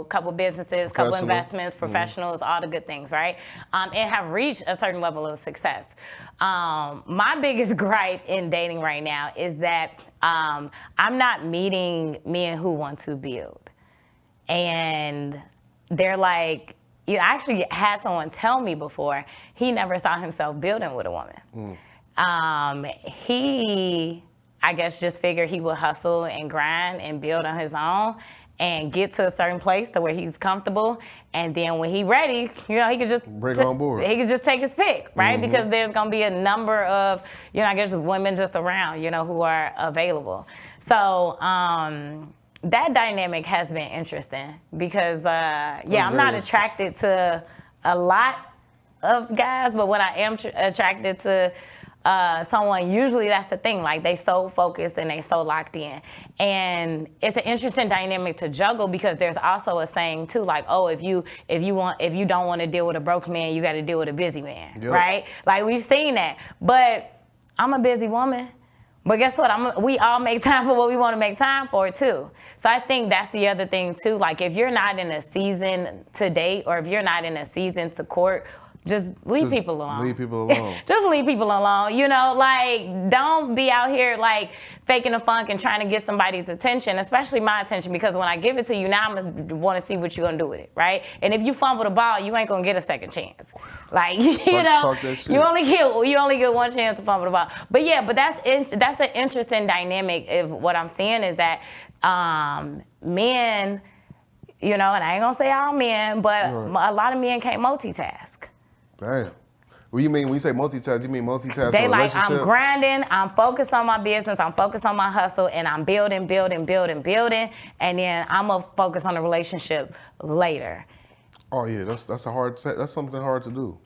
couple businesses, couple investments, professionals, all the good things, right? And have reached a certain level of success. My biggest gripe in dating right now is that I'm not meeting men who want to build. And they're like, I actually had someone tell me before, he never saw himself building with a woman. He, I guess, just figured he would hustle and grind and build on his own and get to a certain place to where he's comfortable. And then when he's ready, he could just bring on board. He could just take his pick, right? Because there's going to be a number of, I guess, women just around, who are available. So, that dynamic has been interesting because, I'm not attracted to a lot of guys, but when I am attracted to someone, usually that's the thing. Like, they so focused and they so locked in. And it's an interesting dynamic to juggle because there's also a saying too, like, oh, if you don't want to deal with a broke man, you got to deal with a busy man, right? Like, we've seen that. But I'm a busy woman. But guess what? We all make time for what we want to make time for, too. So I think that's the other thing, too. Like, if you're not in a season to date or if you're not in a season to court, just leave people alone. Leave people alone. Just leave people alone. Like, don't be out here, like, faking the funk and trying to get somebody's attention, especially my attention, because when I give it to you, now I'm going to want to see what you're going to do with it, right? And if you fumble the ball, you ain't going to get a second chance. Like, talk that shit. you only get one chance to fumble the ball. But yeah, that's an interesting dynamic of what I'm seeing is that men, and I ain't going to say all men, but a lot of men can't multitask. Damn. What do you mean when you say multitask? You mean multitask They for a like, relationship? I'm grinding, I'm focused on my business, I'm focused on my hustle, and I'm building, and then I'm going to focus on the relationship later. Oh yeah, that's something hard to do.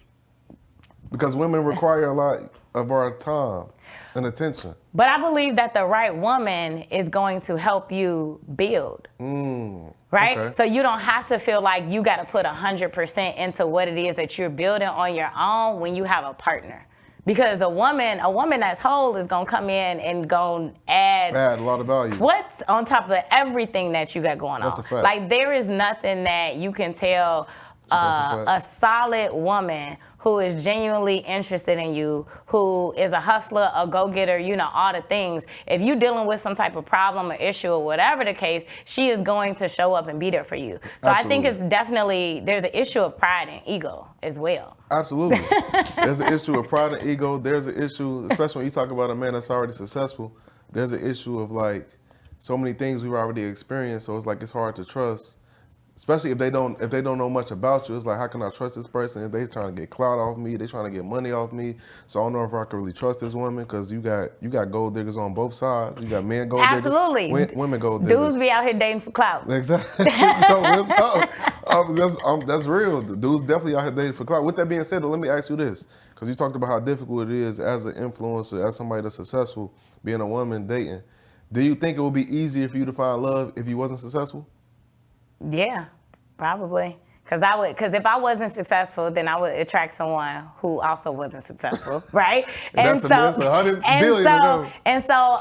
Because women require a lot of our time and attention. But I believe that the right woman is going to help you build. Right? Okay. So you don't have to feel like you got to put 100% into what it is that you're building on your own when you have a partner. Because a woman that's whole is going to come in and going to add a lot of value. What's on top of everything that you got going on. That's a fact. Like, there is nothing that you can tell a solid woman who is genuinely interested in you, who is a hustler, a go-getter, all the things. If you're dealing with some type of problem or issue or whatever the case, she is going to show up and be there for you. So I think it's definitely, there's an issue of pride and ego as well. Absolutely. There's an issue of pride and ego. There's an issue, especially when you talk about a man that's already successful, there's an issue of like so many things we've already experienced, so it's like it's hard to trust. Especially if they don't know much about you, it's like, how can I trust this person? If they trying to get clout off me, they trying to get money off me. So I don't know if I can really trust this woman because you got gold diggers on both sides. You got men gold diggers, women gold diggers. Dudes be out here dating for clout. Exactly. That's real. The dudes definitely out here dating for clout. With that being said, let me ask you this, because you talked about how difficult it is as an influencer, as somebody that's successful, being a woman dating. Do you think it would be easier for you to find love if you wasn't successful? Yeah, probably. Because if I wasn't successful, then I would attract someone who also wasn't successful, right? That's the 100 billion. And so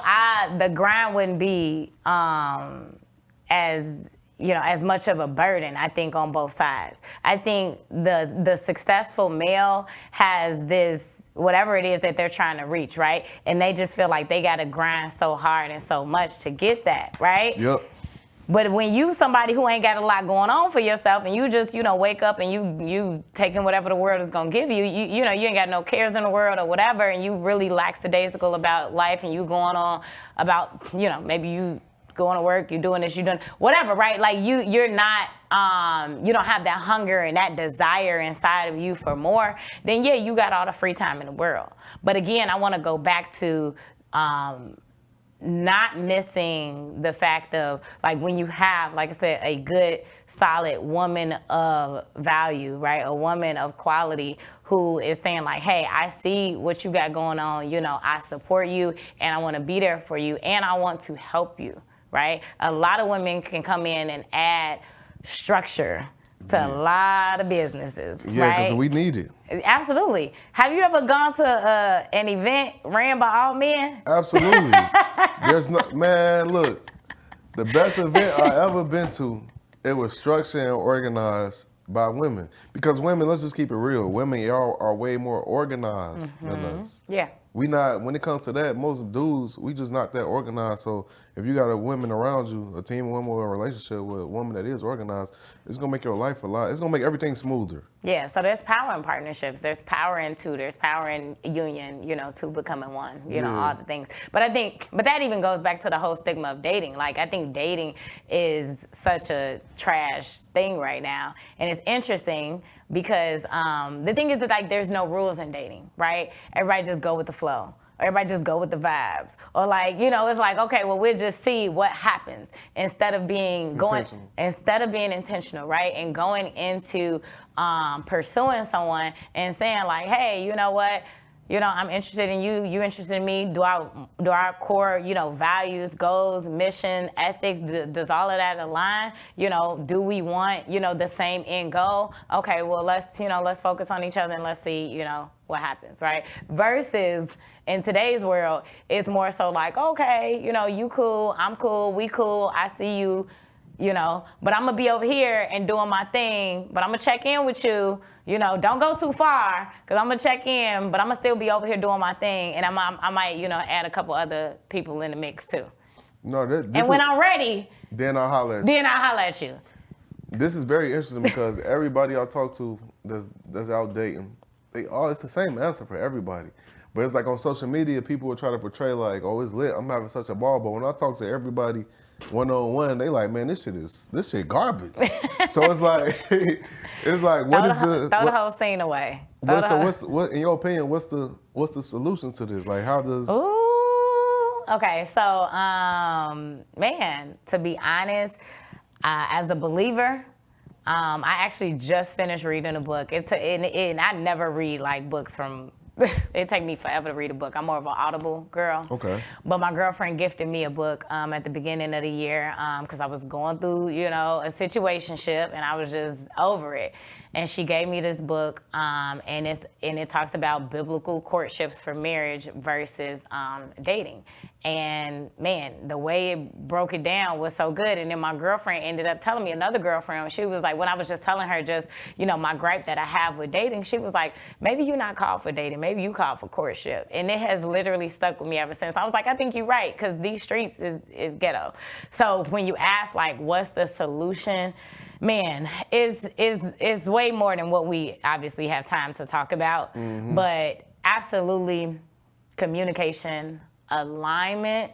the grind wouldn't be as much of a burden, I think, on both sides. I think the successful male has this, whatever it is that they're trying to reach, right? And they just feel like they got to grind so hard and so much to get that, right? Yep. But when you somebody who ain't got a lot going on for yourself and you just, wake up and you taking whatever the world is going to give you, you ain't got no cares in the world or whatever, and you really lackadaisical about life and you going on about, maybe you going to work, you doing this, you doing whatever, right? Like you're not, you don't have that hunger and that desire inside of you for more, then yeah, you got all the free time in the world. But again, I want to go back to, not missing the fact of, like, when you have, like I said, a good, solid woman of value, right? A woman of quality who is saying, like, hey, I see what you got going on, I support you and I want to be there for you and I want to help you, right? A lot of women can come in and add structure to a lot of businesses, yeah, because right? we need it. Absolutely. Have you ever gone to an event ran by all men? Absolutely. There's no, man, look, The best event I ever been to, it was structured and organized by women. Because women, let's just keep it real, women are way more organized than us. Yeah. We not, when it comes to that, most dudes, we just not that organized. So if you got a woman around you, a team of women or a relationship with a woman that is organized, it's gonna make your life a lot, it's gonna make everything smoother. Yeah, so there's power in partnerships. There's power in two. There's power in union, two becoming one, all the things. But that even goes back to the whole stigma of dating. Like, I think dating is such a trash thing right now. And it's interesting because the thing is that, like, there's no rules in dating, right? Everybody just go with the flow. Everybody just go with the vibes. Or like, it's like, okay, well, we'll just see what happens instead of being intentional, right? And going into pursuing someone and saying like, hey, you know what? I'm interested in you. You interested in me? Do our core, values, goals, mission, ethics, does all of that align? Do we want, the same end goal? Okay, well, let's focus on each other and let's see, what happens, right? Versus in today's world, it's more so like, okay, you cool, I'm cool, we cool, I see you, but I'm gonna be over here and doing my thing, but I'm gonna check in with you. Don't go too far, because I'm going to check in, but I'm going to still be over here doing my thing, and I might, add a couple other people in the mix, too. No, and when I'm ready, then I'll holler at you. This is very interesting because everybody I talk to that's out dating, it's the same answer for everybody. But it's like on social media, people will try to portray like, oh, it's lit, I'm having such a ball. But when I talk to everybody one-on-one, they like, man, this shit garbage. So it's like, throw the whole scene away. What in your opinion, what's the solution to this? Like, how does? Ooh, okay. So, man, to be honest, as a believer, I actually just finished reading a book. And I never read like books from. It take me forever to read a book. I'm more of an Audible girl. Okay. But my girlfriend gifted me a book at the beginning of the year because I was going through, a situationship and I was just over it. And she gave me this book, and it talks about biblical courtships for marriage versus dating. And man, the way it broke it down was so good. And then my girlfriend ended up telling me, another girlfriend, she was like, when I was just telling her just, my gripe that I have with dating, she was like, maybe you're not called for dating, maybe you called for courtship. And it has literally stuck with me ever since. I was like, I think you're right, because these streets is ghetto. So when you ask like, what's the solution? Man, is way more than what we obviously have time to talk about. Mm-hmm. But absolutely, communication, alignment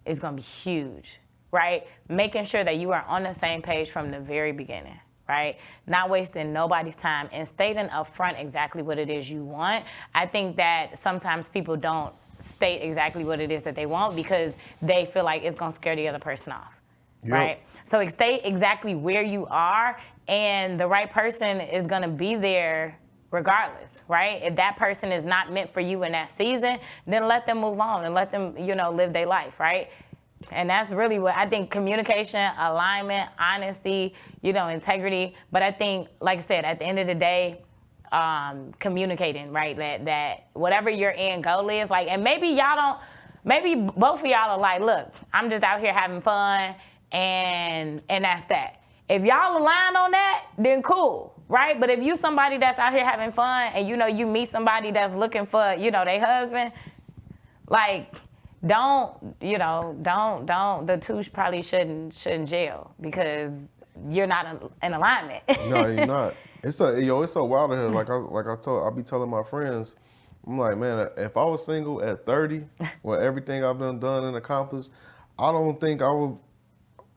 is going to be huge, right? Making sure that you are on the same page from the very beginning, right? Not wasting nobody's time and stating upfront exactly what it is you want. I think that sometimes people don't state exactly what it is that they want because they feel like it's going to scare the other person off, right? So state exactly where you are, and the right person is going to be there regardless, right? If that person is not meant for you in that season, then let them move on and let them, live their life, right? And that's really what I think: communication, alignment, honesty, integrity. But I think, like I said, at the end of the day, communicating, right? That whatever your end goal is, like, and maybe both of y'all are like, look, I'm just out here having fun. And that's that. If y'all align on that, then cool, right? But if you somebody that's out here having fun and you meet somebody that's looking for, their husband, like, the two probably shouldn't jail because you're not in alignment. No, you're not. It's so wild here. I'll be telling my friends, I'm like, man, if I was single at 30, with everything I've done and accomplished, I don't think I would.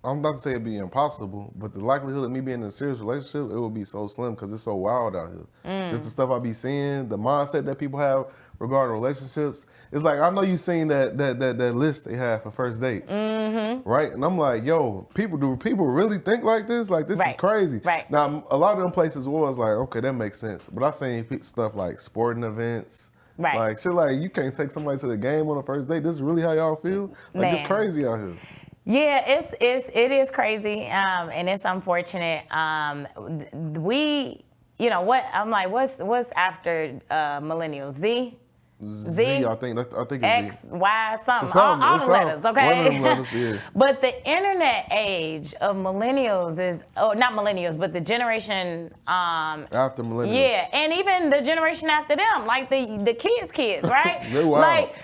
I'm not to say it'd be impossible, but the likelihood of me being in a serious relationship, it would be so slim because it's so wild out here. Just the stuff I be seeing, the mindset that people have regarding relationships. It's like, I know you seen that list they have for first dates, right? And I'm like, yo, people really think like this? Like, this is crazy. Right. Now, a lot of them places was like, okay, that makes sense. But I seen stuff like sporting events. Right. Like, shit like, you can't take somebody to the game on the first date. This is really how y'all feel? Like, it's crazy out here. Yeah, it is crazy, and it's unfortunate. What's after millennials? Z? Z, I think it's X, Z. Y, something. So all the letters, okay? One of them letters, yeah. But the internet age of millennials is, not millennials, but the generation After millennials. Yeah, and even the generation after them, like the kids, right? They wild. Like,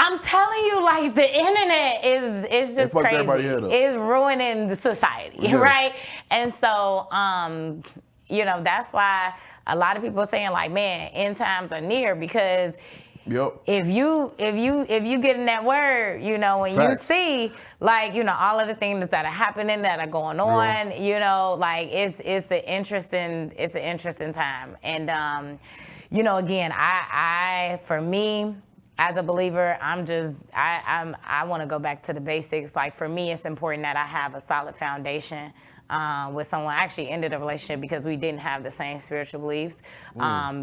I'm telling you, like, the internet is just fucked crazy. everybody head up. It's ruining the society, Yeah. right? And so, that's why a lot of people are saying, like, man, end times are near, because if you get in that word, when Facts. you see, like, all of the things that are happening, that are going on, like, it's an interesting time. And again, I for me, as a believer, I want to go back to the basics. Like, for me, it's important that I have a solid foundation with someone. I actually ended a relationship because we didn't have the same spiritual beliefs,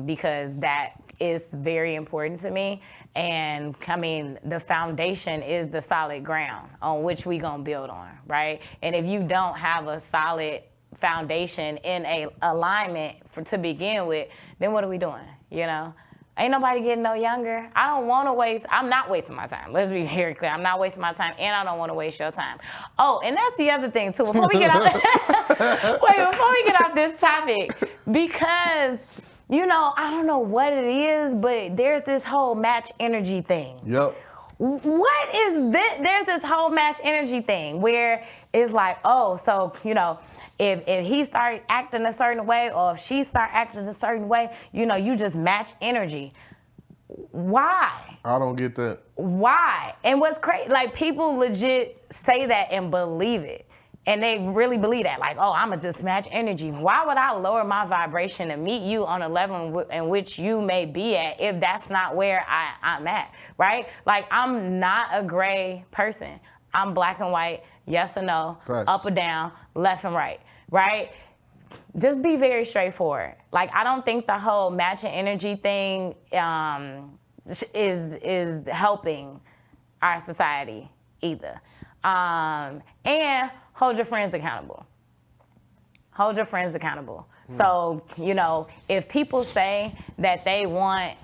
because that is very important to me. And I mean, the foundation is the solid ground on which we gonna build on, right? And if you don't have a solid foundation in a alignment to begin with, then what are we doing, Ain't nobody getting no younger. I'm not wasting my time. Let's be very clear. I'm not wasting my time, and I don't want to waste your time. Oh, and that's the other thing, too. Before we get off this topic, because, I don't know what it is, but there's this whole match energy thing. Yep. What is this? There's this whole match energy thing where it's like, oh, so, if he start acting a certain way, or if she start acting a certain way, you just match energy. Why? I don't get that. Why? And what's crazy, like, people legit say that and believe it. And they really believe that, like, oh, I'ma just match energy. Why would I lower my vibration to meet you on a level in which you may be at if that's not where I'm at, right? Like, I'm not a gray person. I'm black and white, yes or no, Facts. Up or down, left and right, right? Just be very straightforward. Like, I don't think the whole matching energy thing is helping our society either. And hold your friends accountable. Hold your friends accountable. So, if people say that they want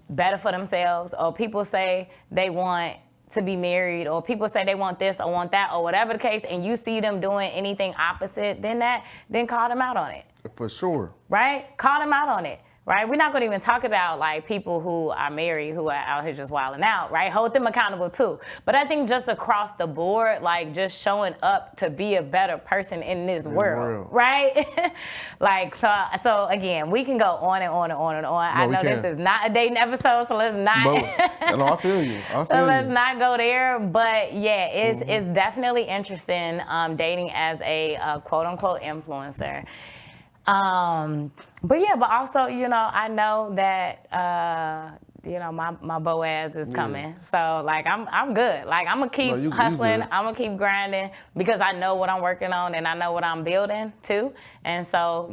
better for themselves, or people say they want to be married, or people say they want this or want that, or whatever the case, and you see them doing anything opposite, then call them out on it. For sure. Right? Call them out on it. Right? We're not going to even talk about, like, people who are married who are out here just wilding out, right? Hold them accountable too. But I think just across the board, like, just showing up to be a better person in this world, right? Like, so again, we can go on and on and on and on. I know this is not a dating episode, so let's not. No, I feel you. Let's not go there. But yeah, it's definitely interesting dating as a quote unquote influencer. But also, I know that, my Boaz is coming. So, like, I'm good. Like, I'm going to keep hustling. I'm going to keep grinding, because I know what I'm working on and I know what I'm building too. And so,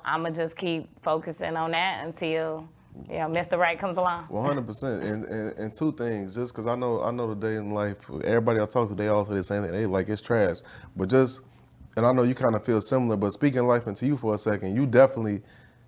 I'm going to just keep focusing on that until, Mr. Right comes along. 100%. And two things, just because I know the dating life, everybody I talk to, they all say the same thing. They like, it's trash. But and I know you kind of feel similar, but speaking life into you for a second, you definitely,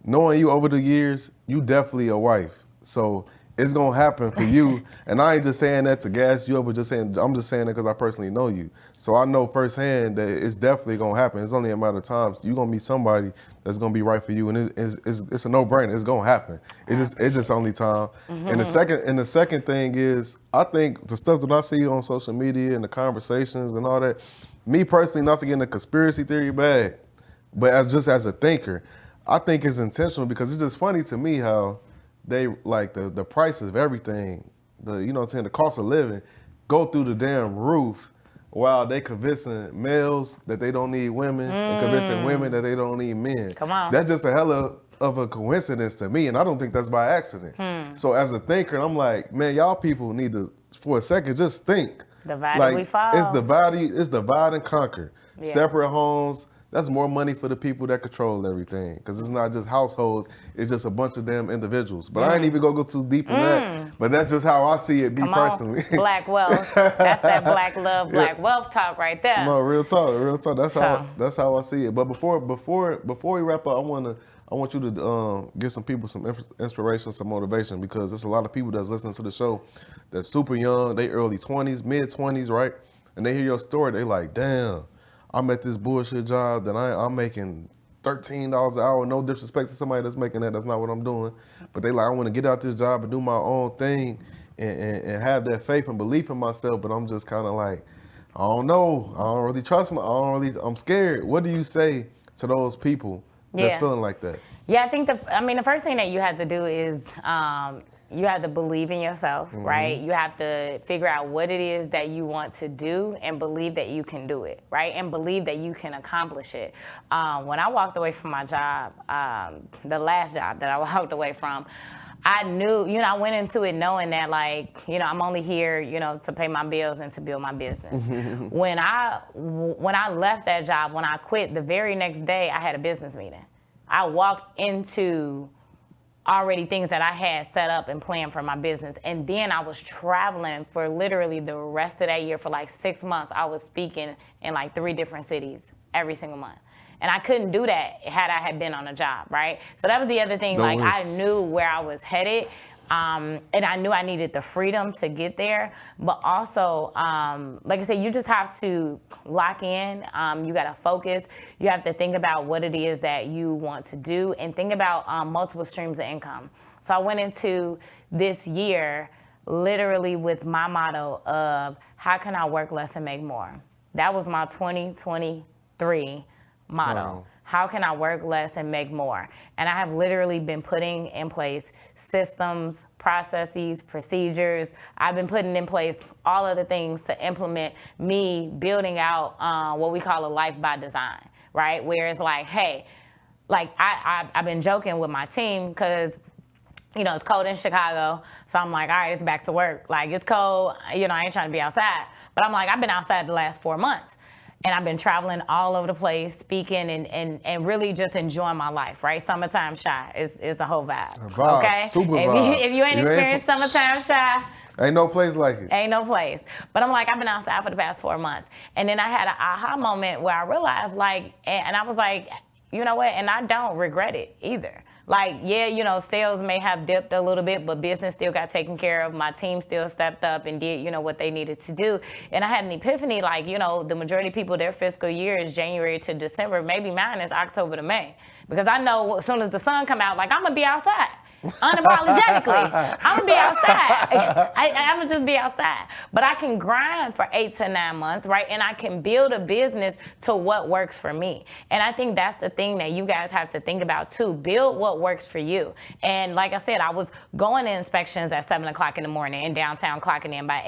knowing you over the years, you definitely a wife. So it's going to happen for you. And I ain't just saying that to gas you up, but I'm just saying that because I personally know you. So I know firsthand that it's definitely going to happen. It's only a matter of time. You're going to meet somebody that's going to be right for you. And it's a no-brainer. It's going to happen. It's just only time. And the second thing is, I think the stuff that I see on social media and the conversations and all that, me personally, not to get in the conspiracy theory bag, but as a thinker, I think it's intentional, because it's just funny to me how they, like, the prices of everything, the cost of living, go through the damn roof, while they convincing males that they don't need women and convincing women that they don't need men. Come on. That's just a hella of a coincidence to me, and I don't think that's by accident. So as a thinker, I'm like, man, y'all people need to, for a second, just think. Divide and we fall. It's divide and conquer. Yeah. Separate homes, that's more money for the people that control everything. Because it's not just households, it's just a bunch of damn individuals. But I ain't even gonna go too deep in that. But that's just how I see it, me Come personally. on, black wealth. That's that black love, black wealth talk right there. No, real talk, real talk. That's how I see it. But before we wrap up, I want you to give some people some inspiration, some motivation, because there's a lot of people that's listening to the show that's super young, they early 20s, mid 20s, right? And they hear your story, they like, damn, I'm at this bullshit job that I'm making $13 an hour. No disrespect to somebody that's making that. That's not what I'm doing. But they like, I want to get out this job and do my own thing and have that faith and belief in myself. But I'm just kind of like, I don't know. I don't really trust I'm scared. What do you say to those people that's feeling like that? Yeah, I think the first thing that you have to do is you have to believe in yourself, right? You have to figure out what it is that you want to do and believe that you can do it, right? And believe that you can accomplish it. When I walked away from my job, the last job that I walked away from, I knew, I went into it knowing that, like, I'm only here, to pay my bills and to build my business. When I left that job, when I quit, the very next day, I had a business meeting. I walked into already things that I had set up and planned for my business. And then I was traveling for literally the rest of that year. For like 6 months, I was speaking in like 3 different cities every single month. And I couldn't do that had I had been on a job, right? So that was the other thing. I knew where I was headed. And I knew I needed the freedom to get there. But also, like I said, you just have to lock in. You got to focus. You have to think about what it is that you want to do and think about multiple streams of income. So I went into this year literally with my motto of how can I work less and make more? That was my 2023 motto. Wow. How can I work less and make more? And I have literally been putting in place systems, processes, procedures. I've been putting in place all of the things to implement me building out what we call a life by design, right? Where it's like, hey, like I've been joking with my team because it's cold in Chicago. So I'm like, all right, it's back to work. Like, it's cold. I ain't trying to be outside. But I'm like, I've been outside the last 4 months. And I've been traveling all over the place, speaking and really just enjoying my life, right? Summertime shy is a whole vibe. Okay? Super vibe. If you ain't experienced summertime shy, ain't no place like it. Ain't no place. But I'm like, I've been outside for the past 4 months. And then I had an aha moment where I realized, like, and I was like, you know what? And I don't regret it either. Like, yeah, sales may have dipped a little bit, but business still got taken care of. My team still stepped up and did, what they needed to do. And I had an epiphany, like, the majority of people, their fiscal year is January to December. Maybe mine is October to May. Because I know as soon as the sun come out, like, I'm going to be outside. Unapologetically. I'm going to be outside. I'm going to just be outside. But I can grind for 8 to 9 months, right? And I can build a business to what works for me. And I think that's the thing that you guys have to think about too. Build what works for you. And like I said, I was going to inspections at 7 o'clock in the morning in downtown, clocking in by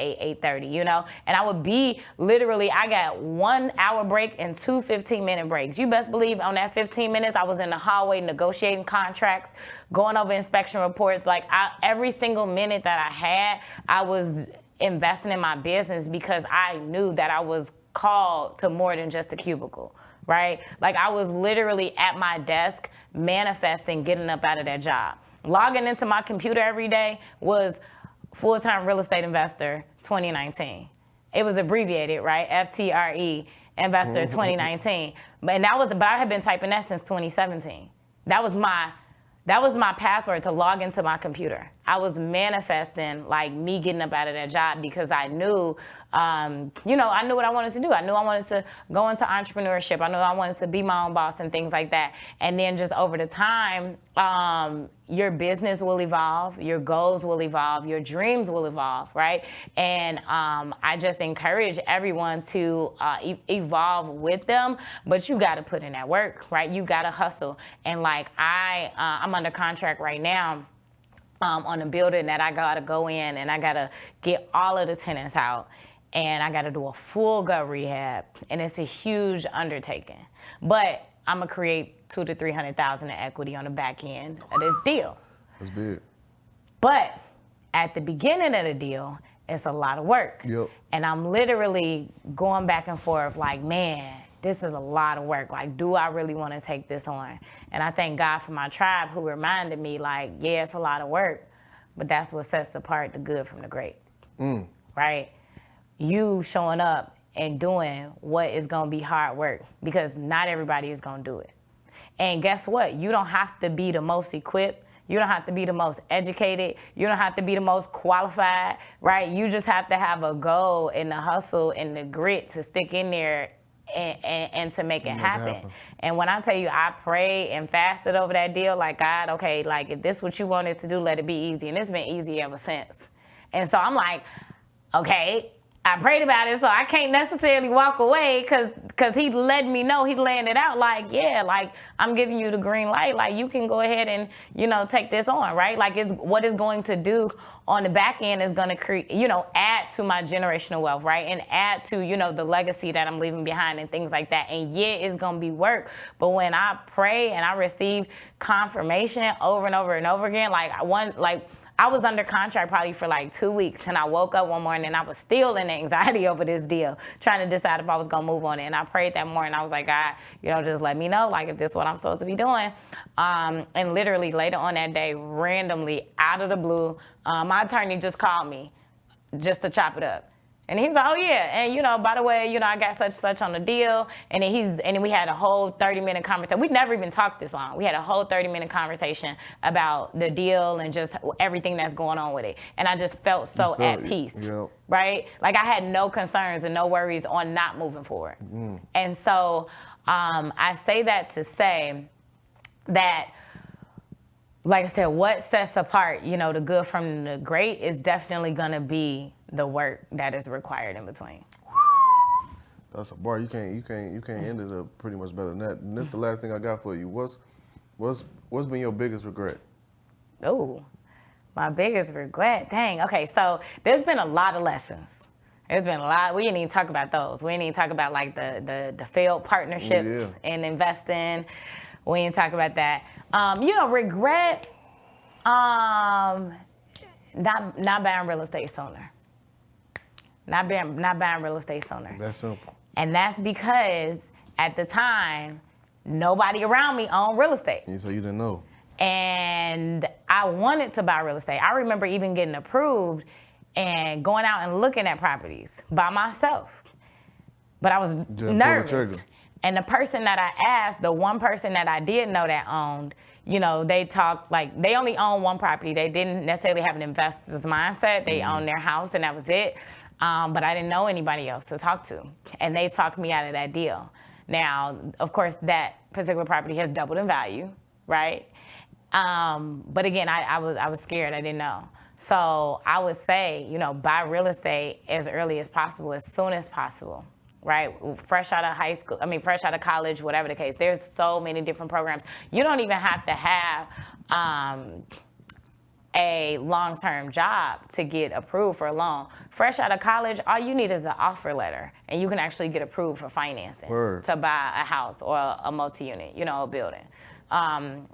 8:30, And I would be literally, I got 1 hour break and 2 15-minute breaks. You best believe on that 15 minutes, I was in the hallway negotiating contracts, going over inspection reports. Like, every single minute that I had, I was investing in my business because I knew that I was called to more than just a cubicle, right? Like, I was literally at my desk manifesting getting up out of that job. Logging into my computer every day was full-time real estate investor 2019. It was abbreviated, right? FTRE, investor 2019. But I had been typing that since 2017. That was my password to log into my computer. I was manifesting, like, me getting up out of that job because I knew, I knew what I wanted to do. I knew I wanted to go into entrepreneurship. I knew I wanted to be my own boss and things like that. And then just over the time, your business will evolve, your goals will evolve, your dreams will evolve, right? And I just encourage everyone to evolve with them, but you got to put in that work, right? You got to hustle. And like I'm under contract right now on a building that I got to go in and I got to get all of the tenants out. And I got to do a full gut rehab, and it's a huge undertaking. But I'm gonna create $200,000 to $300,000 in equity on the back end of this deal. That's big. But at the beginning of the deal, it's a lot of work. Yep. And I'm literally going back and forth like, man, this is a lot of work. Like, do I really want to take this on? And I thank God for my tribe who reminded me, like, yeah, it's a lot of work, but that's what sets apart the good from the great, right? You showing up and doing what is going to be hard work, because not everybody is going to do it. And guess what? You don't have to be the most equipped. You don't have to be the most educated. You don't have to be the most qualified, right? You just have to have a goal and the hustle and the grit to stick in there and to make it happen. And when I tell you, I prayed and fasted over that deal, like, God, okay, like, if this is what you wanted to do, let it be easy. And it's been easy ever since. And so I'm like, okay, I prayed about it, so I can't necessarily walk away because he let me know, he laying it out like, yeah, like, I'm giving you the green light. Like, you can go ahead and, take this on, right? Like, what it's going to do on the back end is going to create, add to my generational wealth, right? And add to, the legacy that I'm leaving behind and things like that. And yeah, it's going to be work. But when I pray and I receive confirmation over and over and over again, I was under contract probably for like 2 weeks, and I woke up one morning and I was still in anxiety over this deal, trying to decide if I was gonna move on it. And I prayed that morning. I was like, God, just let me know, like, if this is what I'm supposed to be doing. And literally later on that day, randomly, out of the blue, my attorney just called me just to chop it up. And he was like, oh yeah, and by the way, I got such on the deal. And then we had a whole 30-minute conversation. We never even talked this long. We had a whole 30-minute conversation about the deal and just everything that's going on with it. And I just felt so at peace, right? Like, I had no concerns and no worries on not moving forward. And so I say that to say that, like I said, what sets apart, the good from the great is definitely gonna be the work that is required in between. That's a bar. You can't end it up pretty much better than that. And this is the last thing I got for you. What's been your biggest regret? Oh, my biggest regret. Dang. Okay, so there's been a lot of lessons. There's been a lot. We didn't even talk about those. We didn't even talk about like the failed partnerships and investing. We didn't talk about that. Regret. Not buying real estate sooner. Not buying real estate sooner. That's simple. And that's because at the time, nobody around me owned real estate. So you didn't know. And I wanted to buy real estate. I remember even getting approved and going out and looking at properties by myself. But I was nervous. And the person that I asked, the one person that I did know that owned, they talked like they only owned one property. They didn't necessarily have an investor's mindset. They owned their house and that was it. But I didn't know anybody else to talk to. And they talked me out of that deal. Now, of course, that particular property has doubled in value, right? But again, I was scared. I didn't know. So I would say, buy real estate as early as possible, as soon as possible, right? Fresh out of fresh out of college, whatever the case. There's so many different programs. You don't even have to have a long-term job to get approved for a loan. Fresh out of college, all you need is an offer letter, and you can actually get approved for financing to buy a house or a multi-unit, a building.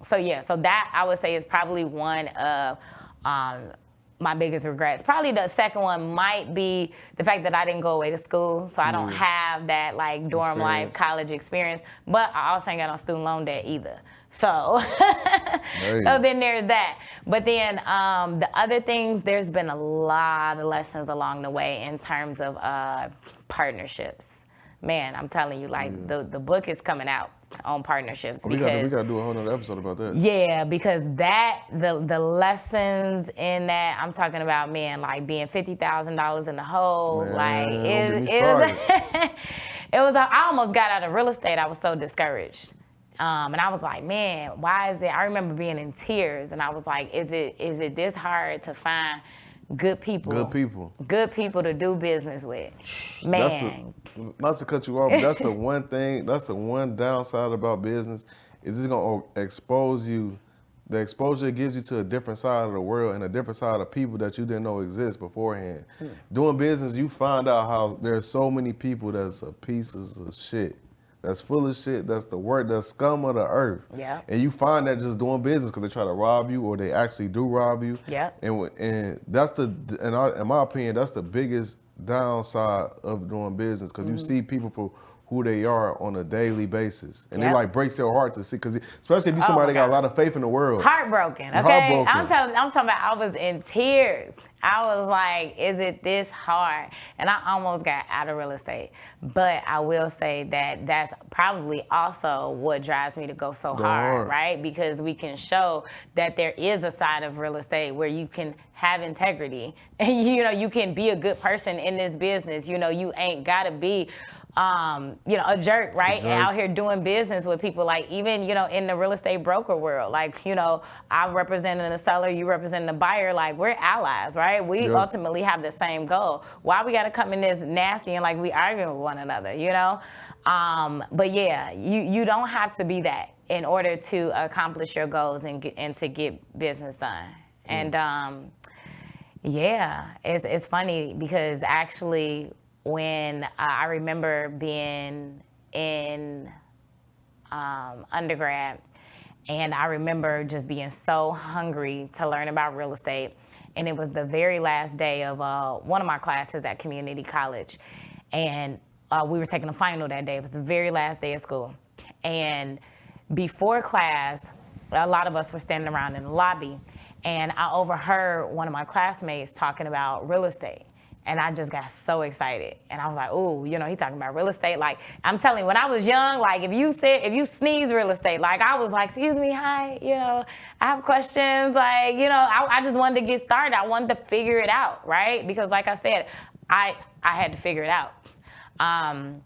So that I would say is probably one of my biggest regrets. Probably the second one might be the fact that I didn't go away to school, so I don't have that like dorm life, college experience, but I also ain't got no student loan debt either. So, so then there's that. But then the other things, there's been a lot of lessons along the way in terms of partnerships. Man, I'm telling you, like the book is coming out on partnerships. We gotta do a whole nother episode about that. Yeah, because the lessons in that, I'm talking about, man, like being $50,000 in the hole, like it was. I almost got out of real estate. I was so discouraged. And I was like, man, why is it? I remember being in tears, and I was like, is it this hard to find good people to do business with? Man. Not to cut you off, but that's the one thing, that's the one downside about business, is it's going to expose you. The exposure it gives you to a different side of the world and a different side of people that you didn't know exist beforehand. Doing business, you find out how there's so many people that's pieces of shit. That's full of shit. That's the scum of the earth. Yeah. And you find that just doing business because they try to rob you or they actually do rob you. Yeah. And that's in my opinion, that's the biggest downside of doing business, because you see people who they are on a daily basis. And it Yep. like breaks your heart to see, because especially if you're Oh somebody my that got a God. lot of faith in the world. Heartbroken, okay? Heartbroken. I'm talking about I was in tears. I was like, is it this hard? And I almost got out of real estate. But I will say that that's probably also what drives me to go so hard, right? Because we can show that there is a side of real estate where you can have integrity and, you know, you can be a good person in this business. You know, you ain't gotta be you know, a jerk, right? And out here doing business with people, like even, you know, in the real estate broker world, like, you know, I'm representing the seller, you representing the buyer, like we're allies, right? We ultimately have the same goal. Why we gotta come in this nasty and like we arguing with one another, you know? But yeah, you don't have to be that in order to accomplish your goals and to get business done. And yeah, it's funny because actually, when I remember being in undergrad, and I remember just being so hungry to learn about real estate. And it was the very last day of one of my classes at community college. And we were taking a final that day. It was the very last day of school. And before class, a lot of us were standing around in the lobby. And I overheard one of my classmates talking about real estate. And I just got so excited. And I was like, ooh, you know, he talking about real estate. Like, I'm telling you, when I was young, like, if you sneeze real estate, like, I was like, excuse me, hi, you know, I have questions. Like, you know, I just wanted to get started. I wanted to figure it out, right? Because like I said, I had to figure it out. And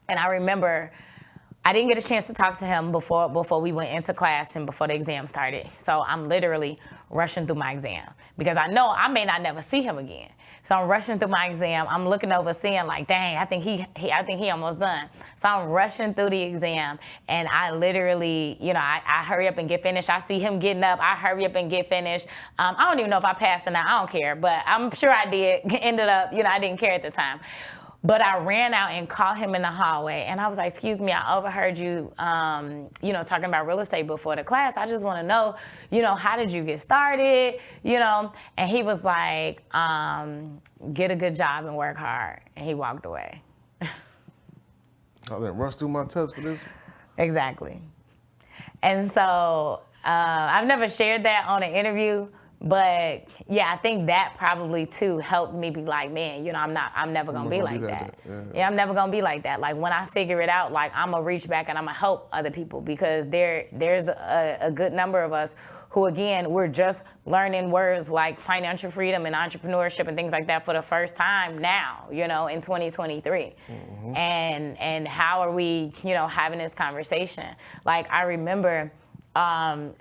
I remember I didn't get a chance to talk to him before we went into class and before the exam started. So I'm literally rushing through my exam because I know I may not never see him again. So I'm rushing through my exam. I'm looking over, seeing like, dang, I think he almost done. So I'm rushing through the exam, and I literally, you know, I hurry up and get finished. I see him getting up. I hurry up and get finished. I don't even know if I passed or not. I don't care, but I'm sure I did. Ended up, you know, I didn't care at the time. But I ran out and caught him in the hallway, and I was like, excuse me, I overheard you, you know, talking about real estate before the class. I just want to know, you know, how did you get started, you know? And he was like, get a good job and work hard. And he walked away. I didn't rush through my test for this. Exactly. And so I've never shared that on an interview, but yeah, I think that probably too helped me be like, man, you know, I'm never gonna be like that. Yeah, I'm never gonna be like that. Like when I figure it out, like I'm gonna reach back and I'm gonna help other people, because there's a good number of us who, again, we're just learning words like financial freedom and entrepreneurship and things like that for the first time now, you know, in 2023. Mm-hmm. And how are we, you know, having this conversation? Like I remember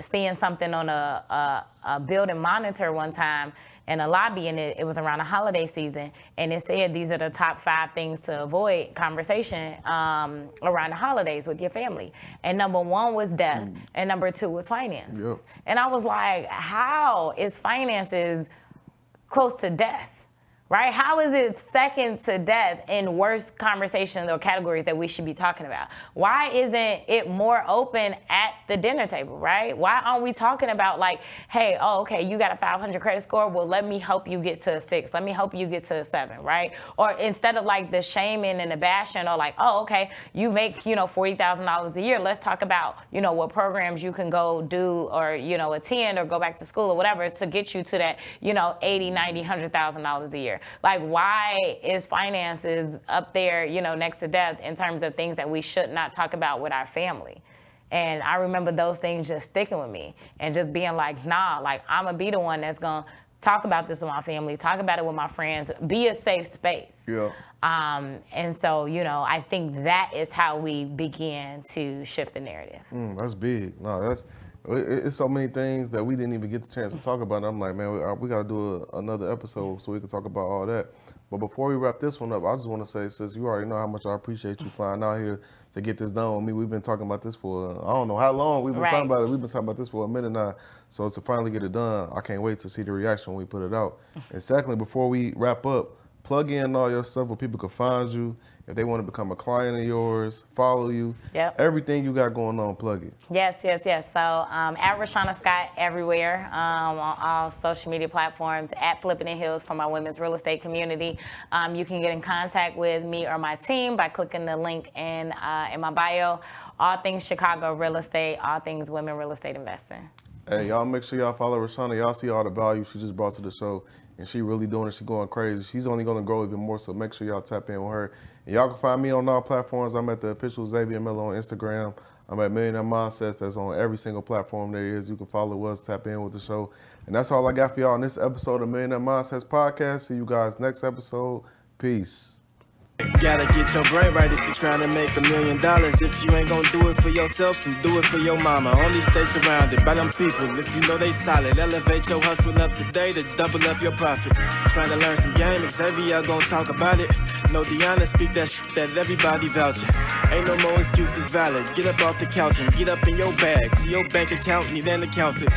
seeing something on a building monitor one time in a lobby, and it was around the holiday season, and it said these are the top 5 things to avoid conversation around the holidays with your family. And number 1 was death, and number 2 was finances. Yep. And I was like, how is finances close to death? Right? How is it second to death in worst conversations or categories that we should be talking about? Why isn't it more open at the dinner table, right? Why aren't we talking about like, hey, oh, okay, you got a 500 credit score. Well, let me help you get to a 6. Let me help you get to a 7, right? Or instead of like the shaming and the bashing, or like, oh, okay, you make, you know, $40,000 a year. Let's talk about, you know, what programs you can go do or, you know, attend or go back to school or whatever to get you to that, you know, $80,000, $90,000, $100,000 a year. Like, why is finances up there, you know, next to death in terms of things that we should not talk about with our family? And I remember those things just sticking with me and just being like, nah, like I'm gonna be the one that's gonna talk about this with my family, talk about it with my friends, be a safe space. Yeah. And so, you know, I think that is how we begin to shift the narrative. That's big. No, it's so many things that we didn't even get the chance to talk about. And I'm like, man, we got to do another episode so we can talk about all that. But before we wrap this one up, I just want to say, sis, you already know how much I appreciate you flying out here to get this done with me. We've been talking about this for, I don't know how long we've been talking about it. We've been talking about this for a minute now. So to finally get it done, I can't wait to see the reaction when we put it out. And secondly, before we wrap up, Plug in all your stuff where people can find you. If they want to become a client of yours, follow you. Yep. Everything you got going on, plug it. Yes. So at Rashauna Scott everywhere, on all social media platforms, at Flipping the Hills for my women's real estate community. You can get in contact with me or my team by clicking the link in my bio. All things Chicago real estate, all things women real estate investing. Hey, y'all make sure y'all follow Rashauna. Y'all see all the value she just brought to the show. And she really doing it. She going crazy. She's only going to grow even more, so make sure y'all tap in with her. And y'all can find me on all platforms. I'm at the official Xavier Miller on Instagram. I'm at Millionaire Mindsets. That's on every single platform there is. You can follow us, tap in with the show. And that's all I got for y'all on this episode of Millionaire Mindsets Podcast. See you guys next episode. Peace. Gotta get your brain right if you're trying to make $1 million. If you ain't gonna do it for yourself, then do it for your mama. Only stay surrounded by them people if you know they solid. Elevate your hustle up today to double up your profit. Trying to learn some game, Xavier gonna talk about it. No Deanna, speak that shit that everybody vouching. Ain't no more excuses valid. Get up off the couch and get up in your bag. To your bank account, need an accountant.